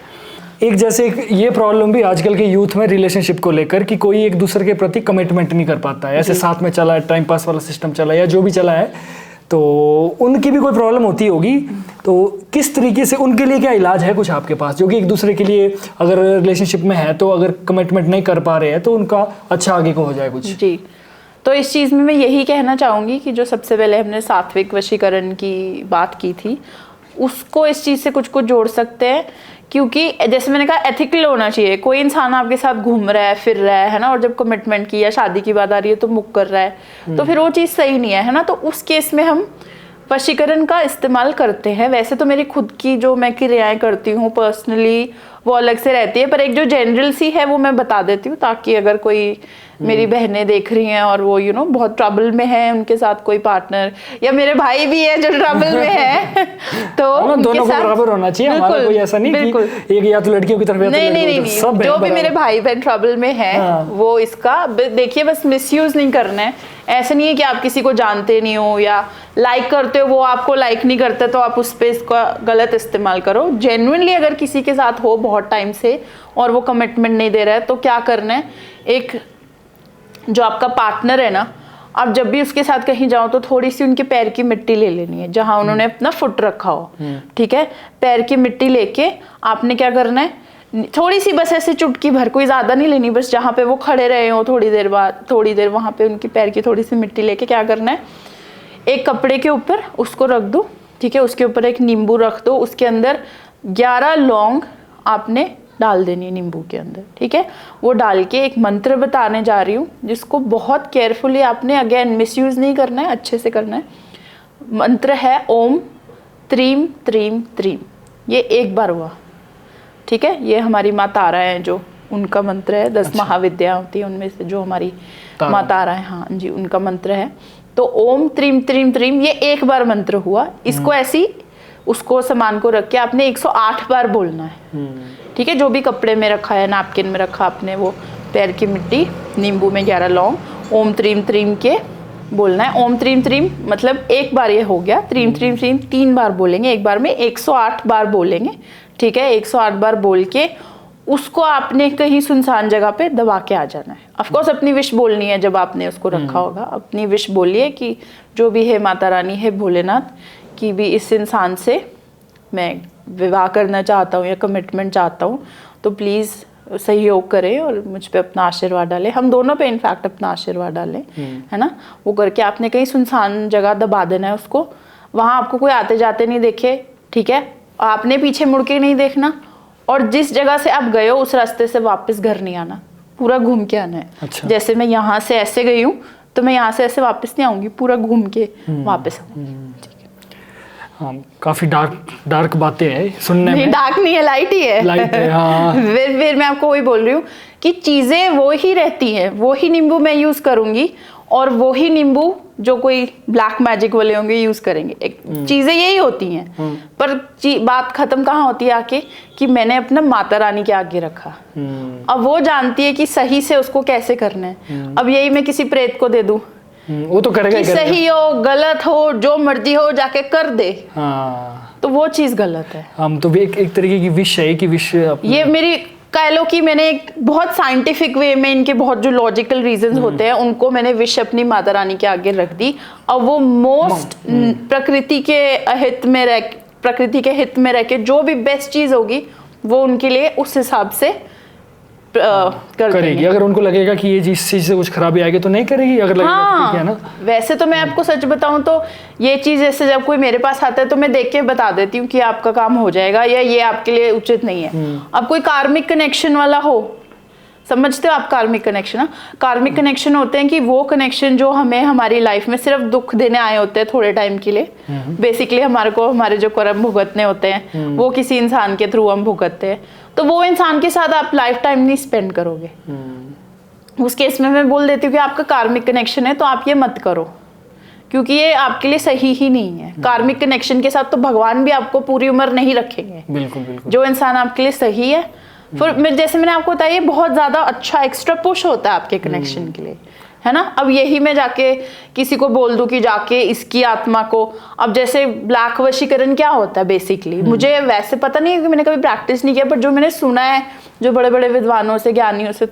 एक ये प्रॉब्लम भी आजकल के यूथ में रिलेशनशिप को लेकर कि कोई एक दूसरे के प्रति कमिटमेंट नहीं कर पाता है, ऐसे साथ में चला है, टाइम पास वाला सिस्टम चला है या जो भी चला है, तो उनकी भी कोई प्रॉब्लम होती होगी, तो किस तरीके से उनके लिए क्या इलाज है कुछ आपके पास, जो कि एक दूसरे के लिए अगर रिलेशनशिप में है तो अगर कमिटमेंट नहीं कर पा रहे हैं तो उनका अच्छा आगे को हो जाए कुछ? जी, तो इस चीज़ में मैं यही कहना चाहूँगी कि जो सबसे पहले हमने सात्विक वशीकरण की बात की थी, उसको इस चीज़ से कुछ जोड़ सकते हैं, क्योंकि जैसे मैंने कहा एथिकल होना चाहिए। कोई इंसान आपके साथ घूम रहा है, फिर रहा है ना, और जब कमिटमेंट की या शादी की बात आ रही है तो मुक कर रहा है, तो फिर वो चीज़ सही नहीं है ना। तो उस केस में हम वशीकरण का इस्तेमाल करते हैं। वैसे तो मेरी खुद की जो मैं क्रियाएं करती हूँ पर्सनली वो अलग से रहती है, पर एक जो जनरल सी है वो मैं बता देती हूँ, ताकि अगर कोई मेरी बहनें देख रही हैं और वो बहुत ट्रबल में है, उनके साथ कोई पार्टनर, या मेरे भाई भी है जो ट्रबल में है, तो दोनों को बराबर होना चाहिए। हमारा कोई ऐसा नहीं कि एक या तो लड़कियों की तरफ या नहीं, सब जो भी मेरे भाई बहन ट्रबल में है वो इसका देखिए, बस मिसयूज नहीं करना है। ऐसा नहीं है कि आप किसी को जानते नहीं हो या लाइक करते हो, वो आपको लाइक नहीं करते तो आप उस पर इसका गलत इस्तेमाल करो। जेन्युइनली अगर किसी के साथ हो बहुत टाइम से और वो कमिटमेंट नहीं दे रहा है, तो क्या करना है, एक जो आपका पार्टनर है ना, आप जब भी उसके साथ कहीं जाओ तो थोड़ी सी उनके पैर की मिट्टी ले लेनी है, जहां उन्होंने अपना फुट रखा हो। ठीक है, पैर की मिट्टी लेके आपने क्या करना है, थोड़ी सी बस ऐसे चुटकी भर, कोई ज्यादा नहीं लेनी, बस जहां पे वो खड़े रहे हो थोड़ी देर वहां पे उनकी पैर की थोड़ी सी मिट्टी लेके क्या करना है, एक कपड़े के ऊपर उसको रख दो। ठीक है, उसके ऊपर एक नींबू रख दो, उसके अंदर 11 लौंग आपने डाल देनी है नींबू के अंदर। ठीक है, वो डाल के एक मंत्र बताने जा रही हूँ, जिसको बहुत केयरफुली आपने, अगेन मिसयूज नहीं करना है, अच्छे से करना है। मंत्र है ओम त्रीम त्रीम त्रीम। ये एक बार हुआ। ठीक है, ये हमारी माँ तारा है, जो उनका मंत्र है। 10 महाविद्या होती है, उनमें से जो हमारी माँ तारा है, हाँ जी, उनका मंत्र है। तो ओम त्रीम त्रीम त्रीम, ये एक बार मंत्र हुआ। इसको ऐसी उसको सामान को रख के आपने 108 बार बोलना है। ठीक है, जो भी कपड़े में रखा है, नैपकिन में रखा आपने, वो पैर की मिट्टी, नींबू में 11 लौंग, ओम त्रीम त्रीम के बोलना है। ओम त्रीम त्रीम मतलब एक बार ये हो गया, त्रीम त्रीम त्रीम 3 बार बोलेंगे, एक बार में 108 बार बोलेंगे। ठीक है, 108 बार बोल के उसको आपने कहीं सुनसान जगह पे दबा के आ जाना है। ऑफ कोर्स अपनी विश बोलनी है, जब आपने उसको रखा होगा अपनी विश बोलिए कि जो भी है माता रानी है भोलेनाथ कि भी इस इंसान से मैं विवाह करना चाहता हूँ या कमिटमेंट चाहता हूँ, तो प्लीज़ सहयोग करें और मुझ पे अपना आशीर्वाद डालें, हम दोनों पे इनफैक्ट अपना आशीर्वाद डालें, है ना। वो करके आपने कहीं सुनसान जगह दबा देना है उसको, वहाँ आपको कोई आते जाते नहीं देखे। ठीक है, आपने पीछे मुड़ के नहीं देखना, और जिस जगह से आप गए हो उस रास्ते से वापस घर नहीं आना, पूरा घूम के आना है। अच्छा। जैसे मैं यहाँ से ऐसे गई हूँ तो मैं यहाँ से ऐसे वापस नहीं आऊँगी, पूरा घूम के वापस आऊँगी। हाँ, काफी डार्क बातें हैं सुनने नहीं, में। डार्क नहीं है, लाइट ही है। लाइट है, हाँ। फिर मैं आपको वही बोल रही हूँ कि चीजें वो ही रहती हैं, वो ही नींबू मैं यूज करूंगी और वो ही नींबू जो कोई ब्लैक मैजिक वाले होंगे यूज करेंगे। एक चीजें यही होती हैं, पर बात खत्म कहाँ होती है आके, कि मैंने अपना माता रानी के आगे रखा। अब वो जानती है कि सही से उसको कैसे करना है। अब यही मैं किसी प्रेत को दे दूं, वो तो करेगा कि ही करेगा। सही हो गलत हो जो मर्जी हो जाके कर दे, हाँ, तो वो चीज गलत है। हम तो भी एक तरीके की विश है कि विश ये मेरी कह लो कि मैंने एक बहुत साइंटिफिक वे में इनके बहुत जो लॉजिकल रीजंस होते हैं उनको मैंने विश अपनी माता रानी के आगे रख दी। और वो मोस्ट प्रकृति के हित में रह के जो भी बेस्ट चीज होगी वो उनके लिए उस हिसाब से करेगी। अगर उनको लगेगा कि ये इस चीज से कुछ खराबी आएगी तो नहीं करेगी, अगर लगेगा तो ठीक है ना। वैसे तो मैं आपको सच बताऊं तो ये चीज जैसे जब कोई मेरे पास आता है तो मैं देख के बता देती हूँ कि आपका काम हो जाएगा या ये आपके लिए उचित नहीं है। अब कोई कार्मिक कनेक्शन वाला हो, समझते हो आप कार्मिक कनेक्शन? कार्मिक कनेक्शन होते हैं कि वो कनेक्शन जो हमें हमारी लाइफ में सिर्फ दुख देने आए होते हैं थोड़े टाइम के लिए। बेसिकली हमारे जो कर्म भुगतने होते हैं वो किसी इंसान के थ्रू हम भुगतते हैं, तो वो इंसान के साथ आप लाइफ टाइम नहीं स्पेंड करोगे। उस केस में मैं बोल देती हूँ कि आपका कार्मिक कनेक्शन है तो आप ये मत करो, क्योंकि ये आपके लिए सही ही नहीं है। कार्मिक कनेक्शन के साथ तो भगवान भी आपको पूरी उम्र नहीं रखेंगे। बिल्कुल बिल्कुल। जो इंसान आपके लिए सही है, फिर जैसे मैंने आपको बताया बहुत ज्यादा अच्छा एक्स्ट्रा पुश होता है आपके कनेक्शन के लिए, है ना। अब यही मैं जाके किसी को बोल दूं कि जाके इसकी आत्मा को, अब जैसे ब्लैक वशीकरण क्या होता है बेसिकली, मुझे वैसे पता नहीं है क्योंकि मैंने कभी प्रैक्टिस नहीं किया, पर जो मैंने सुना है जो बड़े बड़े विद्वानों से ज्ञानियों से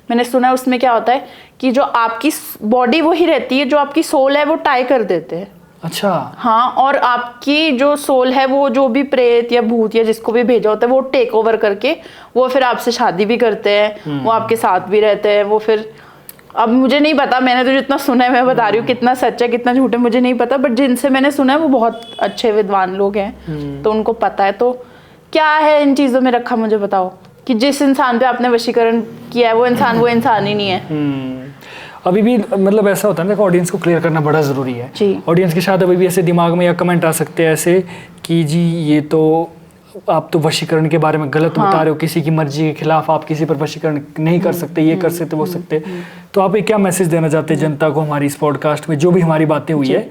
मैंने सुना है, उसमें क्या होता है कि जो आपकी बॉडी वही रहती है, जो आपकी सोल है वो टाई कर देते हैं। अच्छा। हाँ, और आपकी जो सोल है वो जो भी प्रेत या भूत या जिसको भी भेजा होता है वो टेक ओवर करके वो फिर आपसे शादी भी करते हैं, वो आपके साथ भी रहते हैं। वो फिर अब मुझे नहीं पता, मैंने तो जितना सुना है मैं बता रही हूँ, कितना सच है कितना झूठ है मुझे नहीं पता, बट जिनसे मैंने सुना है वो बहुत अच्छे विद्वान लोग हैं तो उनको पता है। तो क्या है इन चीज़ों में रखा, मुझे बताओ कि जिस इंसान पे आपने वशीकरण किया है वो इंसान ही नहीं है। अभी भी मतलब ऐसा होता है ना, ऑडियंस को क्लियर करना बड़ा ज़रूरी है। ऑडियंस के साथ अभी भी ऐसे दिमाग में या कमेंट आ सकते हैं ऐसे कि जी ये तो आप तो वशीकरण के बारे में गलत बता रहे हो, किसी की मर्जी के खिलाफ आप किसी पर वशीकरण नहीं कर सकते, ये कर सकते वो सकते। तो आप एक क्या मैसेज देना चाहते हैं जनता को हमारी इस पॉडकास्ट में, जो भी हमारी बातें हुई है,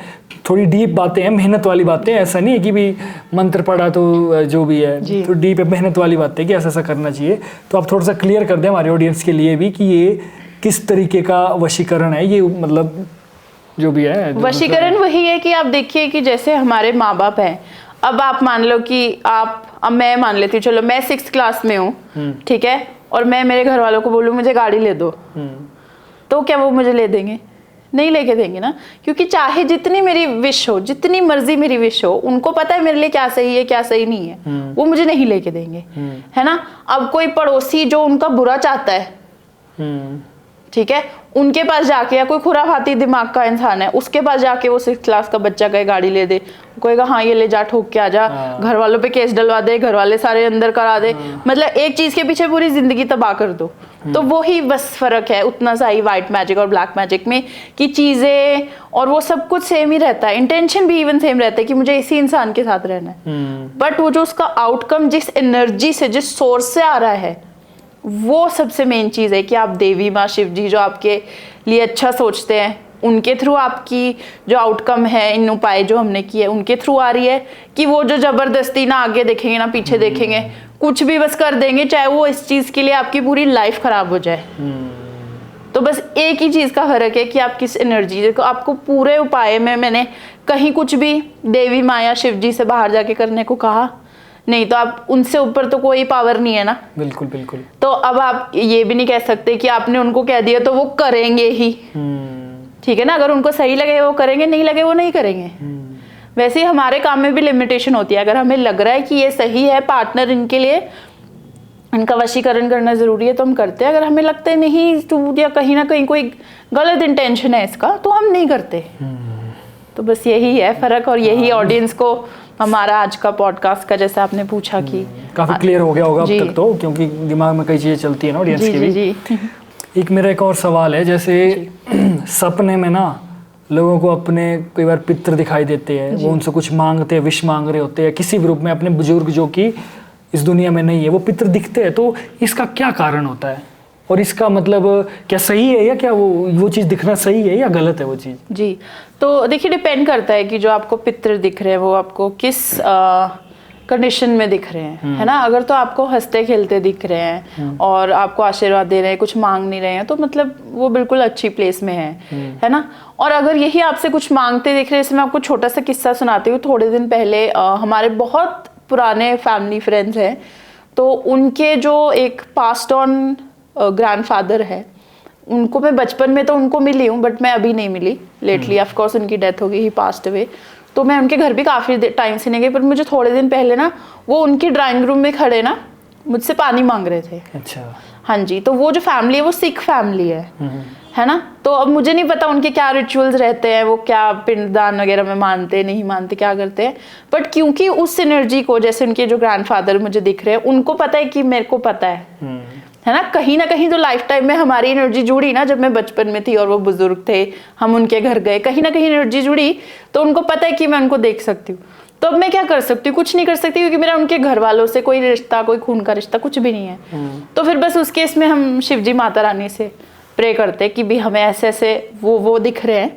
थोड़ी डीप बातें हैं, मेहनत वाली बातें, ऐसा नहीं है कि भी मंत्र पढ़ा तो जो भी है, तो डीप मेहनत वाली बातें कि ऐसा ऐसा करना चाहिए। तो आप थोड़ा सा क्लियर कर दें हमारे ऑडियंस के लिए भी कि ये किस तरीके का वशीकरण है, ये मतलब जो भी है। वशीकरण वही है कि आप देखिए कि जैसे हमारे माँ बाप हैं, अब आप मान लो कि अब मैं मान लेती हूँ, चलो मैं 6th क्लास में हूँ, ठीक है, और मैं मेरे घर वालों को बोलूँ मुझे गाड़ी ले दो, तो क्या वो मुझे ले देंगे? नहीं लेके देंगे ना, क्योंकि चाहे जितनी मेरी विश हो, जितनी मर्जी मेरी विश हो, उनको पता है मेरे लिए क्या सही है क्या सही नहीं है, वो मुझे नहीं लेके देंगे, है ना। अब कोई पड़ोसी जो उनका बुरा चाहता है, ठीक है, उनके पास जाके, या कोई खुराफाती दिमाग का इंसान है उसके पास जाके वो 6th क्लास का बच्चा कहे गाड़ी ले दे, कहेगा हाँ ये ले जा, ठोक के आ जा, घर वालों पे केस डलवा दे, घर वाले सारे अंदर करा दे, मतलब एक चीज के पीछे पूरी जिंदगी तबाह कर दो। तो वो ही बस फर्क है उतना सा ही व्हाइट मैजिक और ब्लैक मैजिक में, कि चीजें और वो सब कुछ सेम ही रहता है, इंटेंशन भी इवन सेम रहता है कि मुझे इसी इंसान के साथ रहना है, बट वो जो उसका आउटकम जिस एनर्जी से, जिस सोर्स से आ रहा है, वो सबसे मेन चीज़ है कि आप देवी माँ शिव जी जो आपके लिए अच्छा सोचते हैं, उनके थ्रू आपकी जो आउटकम है, इन उपाय जो हमने किए उनके थ्रू आ रही है, कि वो जो जबरदस्ती ना आगे देखेंगे ना पीछे देखेंगे, कुछ भी बस कर देंगे, चाहे वो इस चीज़ के लिए आपकी पूरी लाइफ खराब हो जाए। तो बस एक ही चीज़ का फर्क है कि आप किस एनर्जी, देखो आपको पूरे उपाय में मैंने कहीं कुछ भी देवी माँ या शिव जी से बाहर जाके करने को कहा नहीं, तो आप उनसे ऊपर तो कोई पावर नहीं है ना। बिल्कुल बिल्कुल। तो अब आप ये भी नहीं कह सकते कि आपने उनको कह दिया तो वो करेंगे ही, ठीक है ना। अगर उनको सही लगे वो करेंगे, नहीं लगे वो नहीं करेंगे। वैसे ही हमारे काम में भी लिमिटेशन होती है, अगर हमें लग रहा है कि ये सही है, पार्टनर इनके लिए इनका वशीकरण करना जरूरी है तो हम करते हैं, अगर हमें लगता है नहीं टू या कहीं ना कहीं कोई गलत इंटेंशन है इसका, तो हम नहीं करते। तो बस यही है फर्क, और यही ऑडियंस को हमारा आज का पॉडकास्ट का, जैसे आपने पूछा कि काफी क्लियर हो गया होगा अब तक तो, क्योंकि दिमाग में कई चीजें चलती है ना ऑडियंस की भी। एक मेरा एक और सवाल है, जैसे सपने में ना लोगों को अपने कई बार पितर दिखाई देते हैं, वो उनसे कुछ मांगते हैं, विश मांग रहे होते हैं किसी भी रूप में, अपने बुजुर्ग जो कि इस दुनिया में नहीं है, वो पितर दिखते हैं। तो इसका क्या कारण होता है और इसका मतलब क्या सही है या क्या वो चीज़ दिखना सही है या गलत है वो चीज़? जी, तो देखिए डिपेंड करता है कि जो आपको पितर दिख रहे हैं वो आपको किस कंडीशन में दिख रहे हैं, है ना। अगर तो आपको हंसते खेलते दिख रहे हैं और आपको आशीर्वाद दे रहे हैं, कुछ मांग नहीं रहे हैं, तो मतलब वो बिल्कुल अच्छी प्लेस में है ना। और अगर यही आपसे कुछ मांगते दिख रहे हैं, जैसे मैं आपको छोटा सा किस्सा सुनाती हूँ। थोड़े दिन पहले हमारे बहुत पुराने फैमिली फ्रेंड्स हैं, तो उनके जो एक पास्ट ऑन ग्रैंडफादर है, उनको मैं बचपन में तो उनको मिली हूँ, बट मैं अभी नहीं मिली लेटली। ऑफ कोर्स उनकी डेथ हो गई, ही पास्ट अवे। तो मैं उनके घर भी काफ़ी टाइम से नहीं गई, पर मुझे थोड़े दिन पहले ना वो उनकी ड्राइंग रूम में खड़े ना मुझसे पानी मांग रहे थे। अच्छा। हाँ जी, तो वो जो फैमिली है वो सिख फैमिली है ना। तो अब मुझे नहीं पता उनके क्या रिचुअल्स रहते हैं, वो क्या पिंडदान वगैरह में मानते नहीं मानते, क्या करते हैं। बट क्योंकि उस एनर्जी को, जैसे उनके जो ग्रैंडफादर मुझे दिख रहे हैं, उनको पता है कि मेरे को पता है ना कहीं तो लाइफ टाइम में हमारी एनर्जी जुड़ी ना। जब मैं बचपन में थी और वो बुजुर्ग थे, हम उनके घर गए, कहीं ना कहीं एनर्जी जुड़ी, तो उनको पता है कि मैं उनको देख सकती हूँ। तो अब मैं क्या कर सकती हूँ? कुछ नहीं कर सकती, क्योंकि मेरा उनके घर वालों से कोई रिश्ता, कोई खून का रिश्ता कुछ भी नहीं है। तो फिर बस उस केस में हम शिव जी माता रानी से प्रे करते कि भी हमें ऐसे ऐसे वो दिख रहे हैं,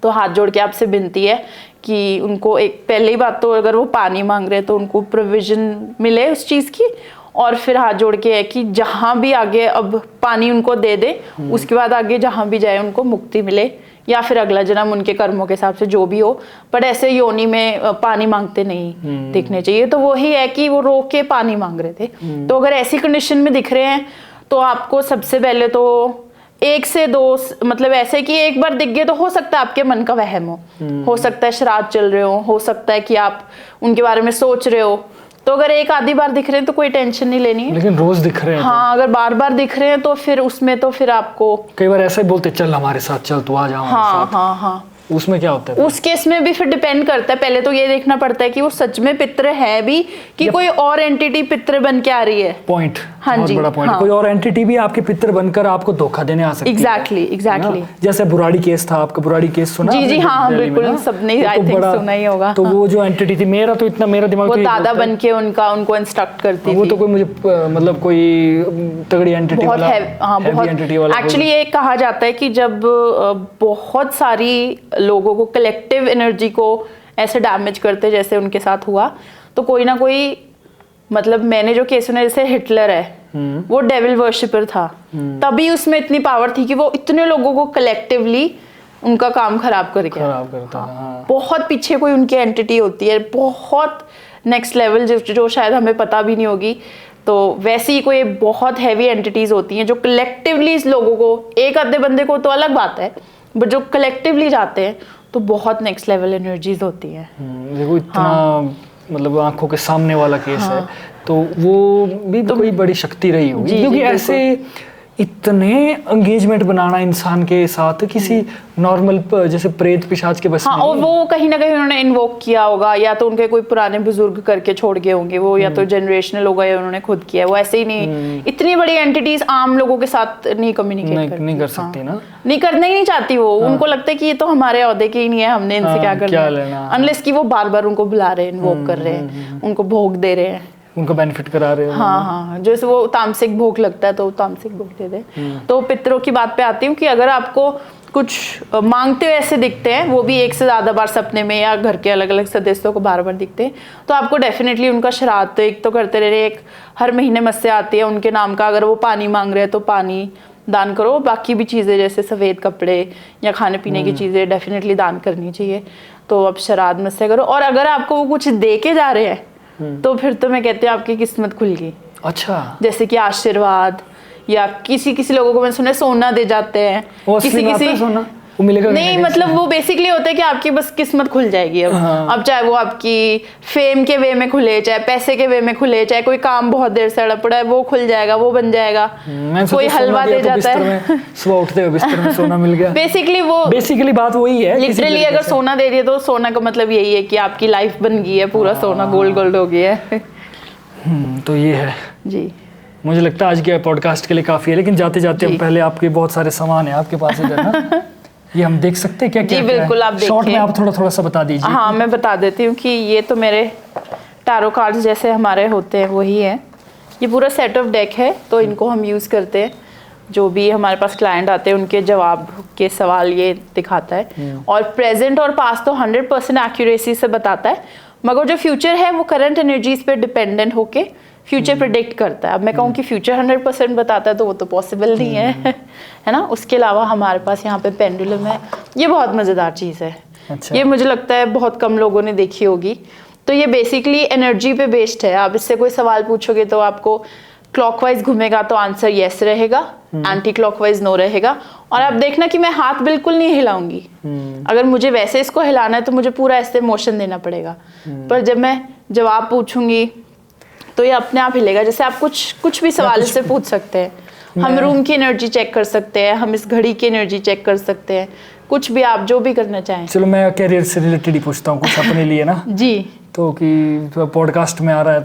तो हाथ जोड़ के आपसे विनती है कि उनको एक पहली बात तो अगर वो पानी मांग रहे हैं तो उनको प्रोविजन मिले उस चीज़ की, और फिर हाथ जोड़ के है कि जहाँ भी आगे अब पानी उनको दे दे, उसके बाद आगे जहाँ भी जाए उनको मुक्ति मिले, या फिर अगला जन्म उनके कर्मों के हिसाब से जो भी हो, पर ऐसे योनि में पानी मांगते नहीं दिखने चाहिए। तो वही है कि वो रो के पानी मांग रहे थे। तो अगर ऐसी कंडीशन में दिख रहे हैं तो आपको सबसे पहले तो 1 से 2, मतलब ऐसे कि एक बार दिख गए तो हो सकता है आपके मन का वहम हो सकता है श्राद्ध चल रहे हो सकता है कि आप उनके बारे में सोच रहे हो। तो अगर एक आधी बार दिख रहे हैं तो कोई टेंशन नहीं लेनी है, लेकिन रोज दिख रहे हैं हाँ, अगर बार बार दिख रहे हैं तो फिर उसमें तो फिर आपको कई बार ऐसे बोलते चल हमारे साथ, चल तू आ जा हमारे साथ। हाँ, उसमें क्या होता है? उस केस में भी फिर डिपेंड करता है। पहले तो ये देखना पड़ता है कि वो सच में पितृ है भी कि कोई और एंटिटी पितृ बन के आ रही है। पॉइंट, हाँ बहुत जी, बड़ा पॉइंट। हाँ। कोई और एंटिटी भी आपके पितृ बनकर आपको धोखा देने आ सकती है। एग्जैक्टली। जैसे बुराड़ी केस था, आपका बुराड़ी केस सुना? जी हाँ, बिल्कुल, सबने आई थिंक सुना ही होगा। तो वो जो एंटिटी थी, मेरा दिमाग वो दादा बन के उनको इंस्ट्रक्ट करती थी। वो तो कोई मुझे मतलब कोई तगड़ी एंटिटी वाला, बहुत एंटिटी वाला। एक्चुअली ये कहा जाता है कि जब बहुत सारी लोगों को कलेक्टिव एनर्जी को ऐसे डैमेज करते जैसे उनके साथ हुआ, तो कोई ना कोई, मतलब मैंने जो केस सुना, जैसे हिटलर है, वो डेविल वर्शिपर था, तभी उसमें इतनी पावर थी कि वो इतने लोगों को कलेक्टिवली उनका काम खराब करता हाँ। बहुत पीछे कोई उनकी एंटिटी होती है, बहुत नेक्स्ट लेवल, जो शायद हमें पता भी नहीं होगी। तो वैसे ही कोई बहुत हैवी एंटिटीज होती हैं जो कलेक्टिवली इस लोगों को, एक आधे बंदे को तो अलग बात है, बट जो कलेक्टिवली जाते हैं तो बहुत नेक्स्ट लेवल एनर्जीज होती हैं। देखो इतना मतलब आंखों के सामने वाला केस है, तो वो भी तो कोई बड़ी शक्ति रही होगी, क्योंकि ऐसे इतने एंगेजमेंट बनाना इंसान के साथ किसी नॉर्मल जैसे प्रेत पिशाच के बस में और वो कहीं ना कहीं उन्होंने इन्वोक किया होगा, या तो उनके कोई पुराने बुजुर्ग करके छोड़ गए होंगे वो, या तो जनरेशनल होगा या उन्होंने खुद किया। वो ऐसे ही नहीं, इतनी बड़ी एंटिटीज आम लोगों के साथ नहीं कम्युनिकेट नहीं कर सकती ना, नहीं करना ही नहीं चाहती वो। उनको लगता है कि ये तो हमारे ओहदे के ही नहीं है, हमने इनसे क्या करना, अनलेस कि वो बार बार उनको बुला रहे हैं, इन्वोक कर रहे हैं, उनको भोग दे रहे हैं, उनको बेनिफिट करा रहे हो। हाँ, जैसे वो तामसिक भोग लगता है तो तामसिक भोग दे दे। तो पितरों की बात पे आती हूँ कि अगर आपको कुछ मांगते हुए ऐसे दिखते हैं, वो भी 1 से ज़्यादा बार सपने में, या घर के अलग अलग सदस्यों को बार बार दिखते हैं, तो आपको डेफिनेटली उनका श्राद्ध एक तो करते रहे। एक हर महीने मस्या आती है उनके नाम का, अगर वो पानी मांग रहे हैं तो पानी दान करो। बाकी भी चीज़ें जैसे सफ़ेद कपड़े या खाने पीने की चीज़ें डेफिनेटली दान करनी चाहिए। तो अब श्राद्ध मस्या करो, और अगर आपको वो कुछ दे के जा रहे हैं तो फिर तो मैं कहती हूँ आपकी किस्मत खुल गई। अच्छा, जैसे कि आशीर्वाद, या किसी लोगों को मैंने सुना सोना दे जाते हैं, किसी सोना वो मिलेगा नहीं, मतलब वो बेसिकली होता है कि आपकी बस किस्मत खुल जाएगी अब। अब चाहे वो आपकी फेम के वे में खुले, चाहे पैसे के वे में खुले, चाहे कोई काम बहुत देर से अड़प पड़ा है वो खुल जाएगा, वो बन जाएगा। कोई हलवा दे जाता है, सुबह उठते हुए बिस्तर में सोना मिल गया। बेसिकली बात वही है, लिटरली अगर सोना दे दिया तो सोना का मतलब यही है कि आपकी लाइफ बन गई है, पूरा सोना गोल्ड हो गया है। तो ये है जी, मुझे लगता है आज के पॉडकास्ट के लिए काफ़ी है, लेकिन जाते जाते हम पहले आपके बहुत सारे सामान है आपके पास इधर ना ये हम देख सकते हैं क्या? जी बिल्कुल, आप देखिए। शॉर्ट में आप थोड़ा सा बता दीजिए। हाँ, मैं बता देती हूँ कि ये तो मेरे टैरो कार्ड्स जैसे हमारे होते हैं वही है। ये पूरा सेट ऑफ डेक है, तो इनको हम यूज़ करते हैं। जो भी हमारे पास क्लाइंट आते हैं उनके जवाब के सवाल ये दिखाता है, और प्रेजेंट और पास्ट तो 100% एक्यूरेसी से बताता है, मगर जो फ्यूचर है वो करंट एनर्जीज पे डिपेंडेंट होके फ्यूचर प्रिडिक्ट करता है। अब मैं कहूँ कि फ्यूचर 100% बताता है तो वो तो पॉसिबल नहीं है ना। उसके अलावा हमारे पास यहाँ पे पेंडुलम है, ये बहुत मज़ेदार चीज़ है। अच्छा। ये मुझे लगता है बहुत कम लोगों ने देखी होगी। तो ये बेसिकली एनर्जी पे बेस्ड है। आप इससे कोई सवाल पूछोगे तो आपको क्लॉकवाइज घूमेगा तो आंसर येस रहेगा, एंटी क्लॉकवाइज नो रहेगा। और आप देखना कि मैं हाथ बिल्कुल नहीं हिलाऊंगी। अगर मुझे वैसे इसको हिलाना है तो मुझे पूरा ऐसे मोशन देना पड़ेगा, पर जब मैं जवाब पूछूंगी तो ये अपने आप हिलेगा। जैसे आप कुछ भी सवाल इससे पूछ सकते हैं। हम रूम की एनर्जी चेक कर सकते हैं, हम इस घड़ी की एनर्जी चेक कर सकते हैं, कुछ भी आप जो भी करना चाहें। चलो मैं कैरियर से रिलेटेड ही पूछता हूँ कुछ अपने लिए ना। जी। तो कि पॉडकास्ट में आ रहा है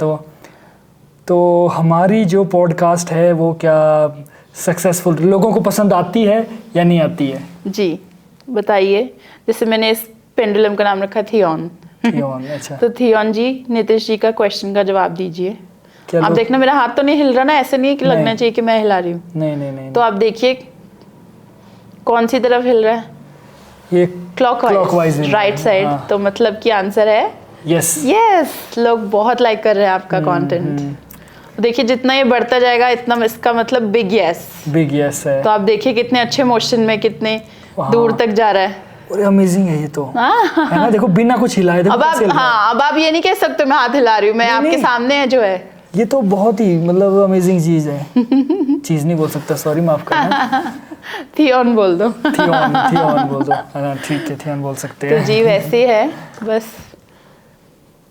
तो हमारी जो पॉडकास्ट है वो क्या सक्सेसफुल लोगों को पसंद आती है या नहीं आती है? जी बताइए। जैसे मैंने इस पेंडुलम का नाम रखा थियॉन। अच्छा। तो थियॉन जी, नीतीश जी का क्वेश्चन का जवाब दीजिए। आप लोग... देखना मेरा हाथ तो नहीं हिल रहा ना, ऐसे नहीं कि लगना चाहिए कि मैं हिला रही हूँ। नहीं। तो आप देखिए कौन सी तरफ हिल रहा है? ये क्लॉकवाइज, राइट साइड। तो मतलब कि आंसर है यस। लोग बहुत लाइक कर रहे हैं आपका कंटेंट। देखिए जितना ये बढ़ता जाएगा इतना इसका मतलब बिग यस है। तो आप देखिए कितने अच्छे मोशन में कितने दूर तक जा रहा है। और अमेजिंग है ये तो, है ना। देखो बिना कुछ हिलाए अब आप ये नहीं कह सकते मैं हाथ हिला रही हूँ, मैं आपके सामने है जो है। ये तो बहुत ही मतलब अमेजिंग चीज है। चीज नहीं बोल सकता, सॉरी माफ करना। थियॉन बोल दो। थियॉन बोल दो। ठीक है, थियॉन बोल सकते हैं। तो जी वैसे है बस।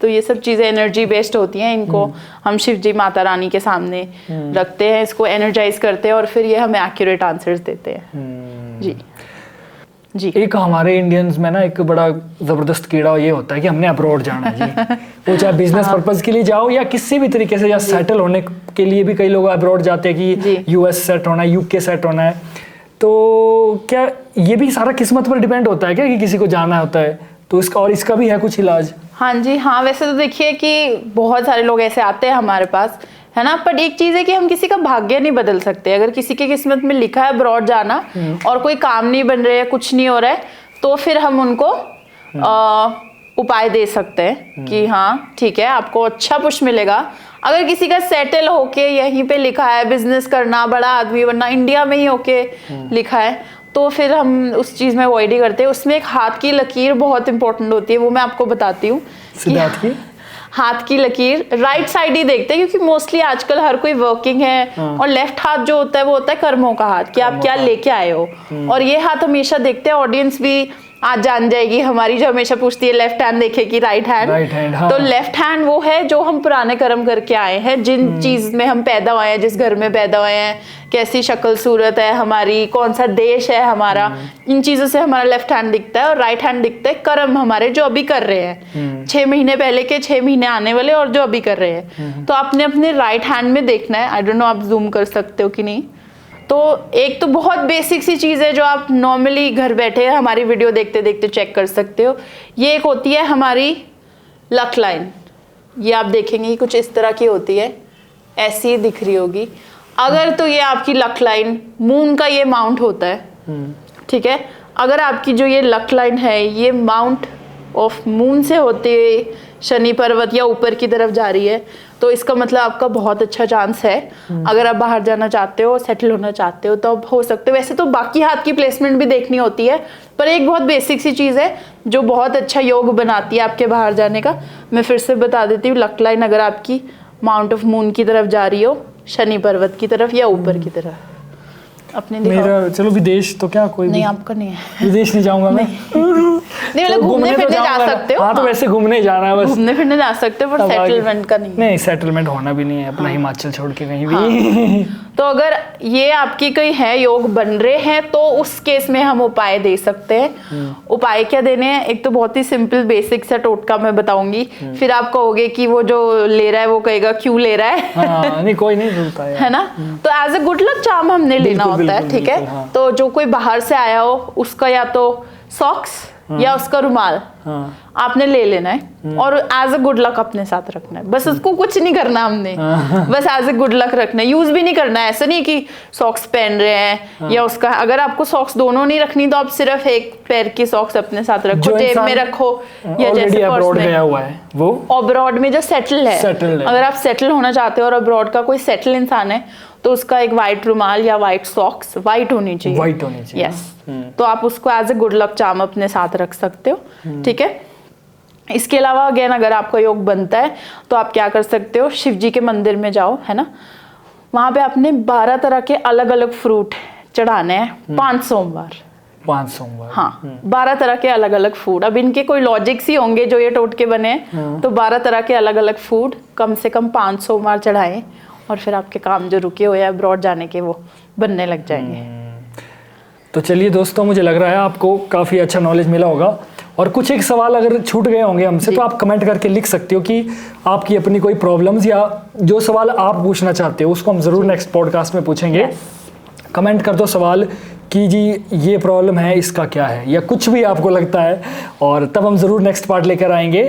तो ये सब चीज़ें एनर्जी बेस्ड होती हैं। इनको हम शिव जी माता रानी के सामने रखते हैं, इसको एनर्जाइज करते हैं और फिर ये हमें एक्यूरेट आंसर्स देते हैं। जी। एक हमारे इंडियंस में ना एक बड़ा जबरदस्त कीड़ा ये होता है कि हमने अब्रॉड जाना है जी। वो चाहे बिजनेस पर्पज के लिए जाओ या किसी भी तरीके से, या सेटल होने के लिए भी कई लोग अब्रॉड जाते हैं कि यूएस सेट होना है, यूके सेट होना है। तो क्या ये भी सारा किस्मत पर डिपेंड होता है क्या कि किसी को जाना होता है? तो इसका भी है कुछ इलाज? हाँ जी, हाँ। वैसे तो देखिए कि बहुत सारे लोग ऐसे आते हैं हमारे पास, है ना। पर एक चीज है कि हम किसी का भाग्य नहीं बदल सकते। अगर किसी की किस्मत में लिखा है अब्रॉड जाना और कोई काम नहीं बन रहा है, कुछ नहीं हो रहा है, तो फिर हम उनको उपाय दे सकते हैं कि हाँ ठीक है आपको अच्छा पुश मिलेगा। अगर किसी का सेटल होके यहीं पे लिखा है बिजनेस करना, बड़ा आदमी बनना, इंडिया में ही होके लिखा है, तो फिर हम उस चीज में अवॉइड ही करते हैं। उसमें एक हाथ की लकीर बहुत इंपॉर्टेंट होती है, वो मैं आपको बताती हूँ। हाथ की लकीर राइट साइड ही देखते हैं, क्योंकि मोस्टली आजकल हर कोई वर्किंग है। और लेफ्ट हाथ जो होता है वो होता है कर्मों का हाथ, कि आप क्या लेके आए हो। और ये हाथ हमेशा देखते हैं। ऑडियंस भी आज जान जाएगी हमारी, जो हमेशा पूछती है लेफ्ट हैंड देखेगी राइट हैंड। हाँ। तो लेफ्ट हैंड वो है जो हम पुराने कर्म करके आए हैं, जिन चीज में हम पैदा हुए हैं, जिस घर में पैदा हुए हैं, कैसी शक्ल सूरत है हमारी, कौन सा देश है हमारा, इन चीजों से हमारा लेफ्ट हैंड दिखता है। और राइट हैंड दिखता है कर्म हमारे जो अभी कर रहे हैं, 6 महीने पहले के, 6 महीने आने वाले और जो अभी कर रहे हैं। तो आपने अपने राइट हैंड में देखना है। आई डोंट नो आप जूम कर सकते हो कि नहीं। तो एक तो बहुत बेसिक सी चीज़ है जो आप नॉर्मली घर बैठे हमारी वीडियो देखते देखते चेक कर सकते हो। ये एक होती है हमारी लक लाइन। ये आप देखेंगे कुछ इस तरह की होती है, ऐसी दिख रही होगी। अगर तो ये आपकी लक लाइन मून का ये माउंट होता है, ठीक है। अगर आपकी जो ये लक लाइन है ये माउंट ऑफ मून से होते शनि पर्वत या ऊपर की तरफ जा रही है, तो इसका मतलब आपका बहुत अच्छा चांस है। अगर आप बाहर जाना चाहते हो, सेटल होना चाहते हो, तो आप हो सकते हो। वैसे तो बाकी हाथ की प्लेसमेंट भी देखनी होती है, पर एक बहुत बेसिक सी चीज़ है जो बहुत अच्छा योग बनाती है आपके बाहर जाने का। मैं फिर से बता देती हूँ, लक लाइन अगर आपकी माउंट ऑफ मून की तरफ जा रही हो, शनि पर्वत की तरफ या ऊपर की तरफ। अपने मेरा चलो विदेश तो क्या कोई नहीं, आपका नहीं है। विदेश नहीं जाऊंगा मैं। नहीं मतलब घूमने फिरने जा सकते हो। हाँ तो वैसे घूमने जाना है बस, घूमने फिरने जा सकते हो, पर अब आगे- सेटलमेंट का नहीं। नहीं सेटलमेंट होना भी नहीं है अपना हिमाचल छोड़ के कहीं भी। तो अगर ये आपकी कोई है, योग बन रहे हैं, तो उस केस में हम उपाय दे सकते हैं। उपाय क्या देने हैं? एक तो बहुत ही सिंपल बेसिक सा टोटका मैं बताऊंगी, फिर आप कहोगे कि वो जो ले रहा है वो कहेगा क्यों ले रहा है। हाँ, नहीं कोई नहीं बोलता है ना। तो as a good luck charm हमने लेना बिल्कुल, होता है, बिल्कुल, ठीक है। बिल्कुल, हाँ। तो जो कोई बाहर से आया हो उसका या तो सॉक्स या उसका रुमाल हाँ, आपने ले लेना है और एज अ गुड लक अपने साथ रखना है। बस उसको कुछ नहीं करना हमने, बस एज अ गुड लक रखना है, यूज भी नहीं करना है। ऐसा नहीं कि सॉक्स पहन रहे हैं या उसका, अगर आपको सॉक्स दोनों नहीं रखनी तो आप सिर्फ एक पैर की सॉक्स अपने साथ रखो, जो जेब इंसान में रखो या ऑलरेडी जैसे पर्स अब्रॉड में। गया हुआ है वो अब्रॉड में जो सेटल है, Settled है। अगर आप सेटल होना चाहते हो और अब्रॉड का कोई सेटल इंसान है तो उसका एक वाइट रुमाल या वाइट सॉक्स, वाइट होनी चाहिए, वाइट होनी चाहिए। यस। तो आप उसको as a good luck charm अपने साथ रख सकते हो, ठीक है। इसके अलावा अगेन अगर आपका योग बनता है तो आप क्या कर सकते हो, शिव जी के मंदिर में जाओ, है ना, वहां पे आपने 12 तरह के अलग अलग फ्रूट चढ़ाने हैं 5 सोमवार। 5 सोमवार, हाँ, 12 तरह के अलग अलग फूड। अब इनके कोई लॉजिक्स ही होंगे जो ये टोटके बने हैं। तो 12 तरह के अलग अलग फूड कम से कम 5 सोमवार चढ़ाएं और फिर आपके काम जो रुके हुए हैं अब्रॉड जाने के वो बनने लग जाएंगे। तो चलिए दोस्तों, मुझे लग रहा है आपको काफ़ी अच्छा नॉलेज मिला होगा। और कुछ एक सवाल अगर छूट गए होंगे हमसे तो आप कमेंट करके लिख सकते हो कि आपकी अपनी कोई प्रॉब्लम्स या जो सवाल आप पूछना चाहते हो उसको हम ज़रूर नेक्स्ट पॉडकास्ट में पूछेंगे। कमेंट कर दो सवाल कि जी ये प्रॉब्लम है, इसका क्या है, या कुछ भी आपको लगता है, और तब हम ज़रूर नेक्स्ट पार्ट लेकर आएंगे।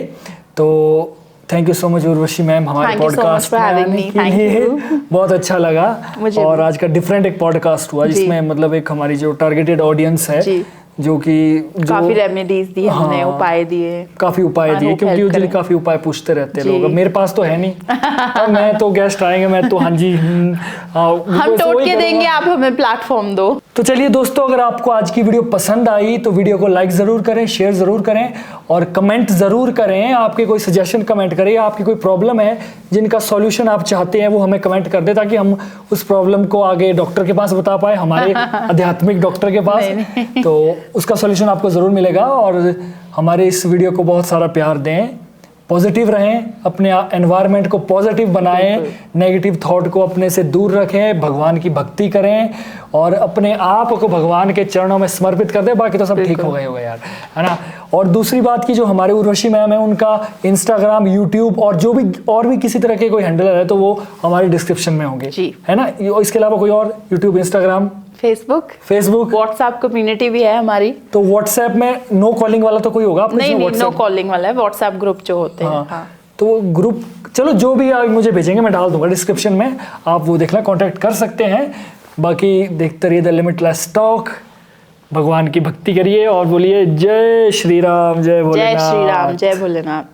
तो thank you so much Urvashi ma'am हमारे पॉडकास्ट में आने के लिए, बहुत अच्छा लगा। और आज का डिफरेंट एक पॉडकास्ट हुआ जिसमें मतलब एक हमारी जो टारगेटेड ऑडियंस है जो कि काफी रेमेडीज दी हमने, उपाय दिए, काफी उपाय दिए, क्योंकि यूजुअली काफी उपाय पूछते रहते हैं लोग। अब मेरे पास तो है नहीं, अब मैं तो गेस्ट आएंगे, मैं तो हाँ जी हम टोटके देंगे, आप हमें प्लेटफॉर्म दो। तो चलिए दोस्तों, अगर आपको आज की वीडियो पसंद आई तो वीडियो को लाइक जरूर करें, शेयर जरूर करें और कमेंट जरूर करें। आपके कोई सजेशन कमेंट करें, आपकी कोई प्रॉब्लम है जिनका सॉल्यूशन आप चाहते हैं वो हमें कमेंट कर दे, ताकि हम उस प्रॉब्लम को आगे डॉक्टर के पास बता पाए, हमारे आध्यात्मिक डॉक्टर के पास। तो उसका सॉल्यूशन आपको ज़रूर मिलेगा। और हमारे इस वीडियो को बहुत सारा प्यार दें, पॉजिटिव रहें, अपने एनवायरनमेंट को पॉजिटिव बनाएं, नेगेटिव थॉट को अपने से दूर रखें, भगवान की भक्ति करें और अपने आप को भगवान के चरणों में समर्पित कर दें। बाकी तो सब ठीक हो गए होगा यार, है ना। और दूसरी बात की जो हमारे उर्वशी मैम है उनका इंस्टाग्राम, यूट्यूब और जो भी और भी किसी तरह के कोई हैंडल है तो वो हमारे डिस्क्रिप्शन में होंगे, है ना। इसके अलावा कोई और YouTube, Instagram, Facebook, WhatsApp community भी है हमारी। तो व्हाट्सएप में नो कॉलिंग वाला तो कोई होगा? नहीं, नो कॉलिंग वाला है, व्हाट्सएप ग्रुप जो होते हैं। हाँ। तो ग्रुप चलो जो भी आप मुझे भेजेंगे मैं डाल दूंगा डिस्क्रिप्शन में, आप वो देखना, कांटेक्ट कर सकते हैं। बाकी देखते रहिए द लिमिटलेस टॉक, भगवान की भक्ति करिए और बोलिए जय श्री राम, जय भोलेनाथ। जय श्री राम, जय भोलेनाथ।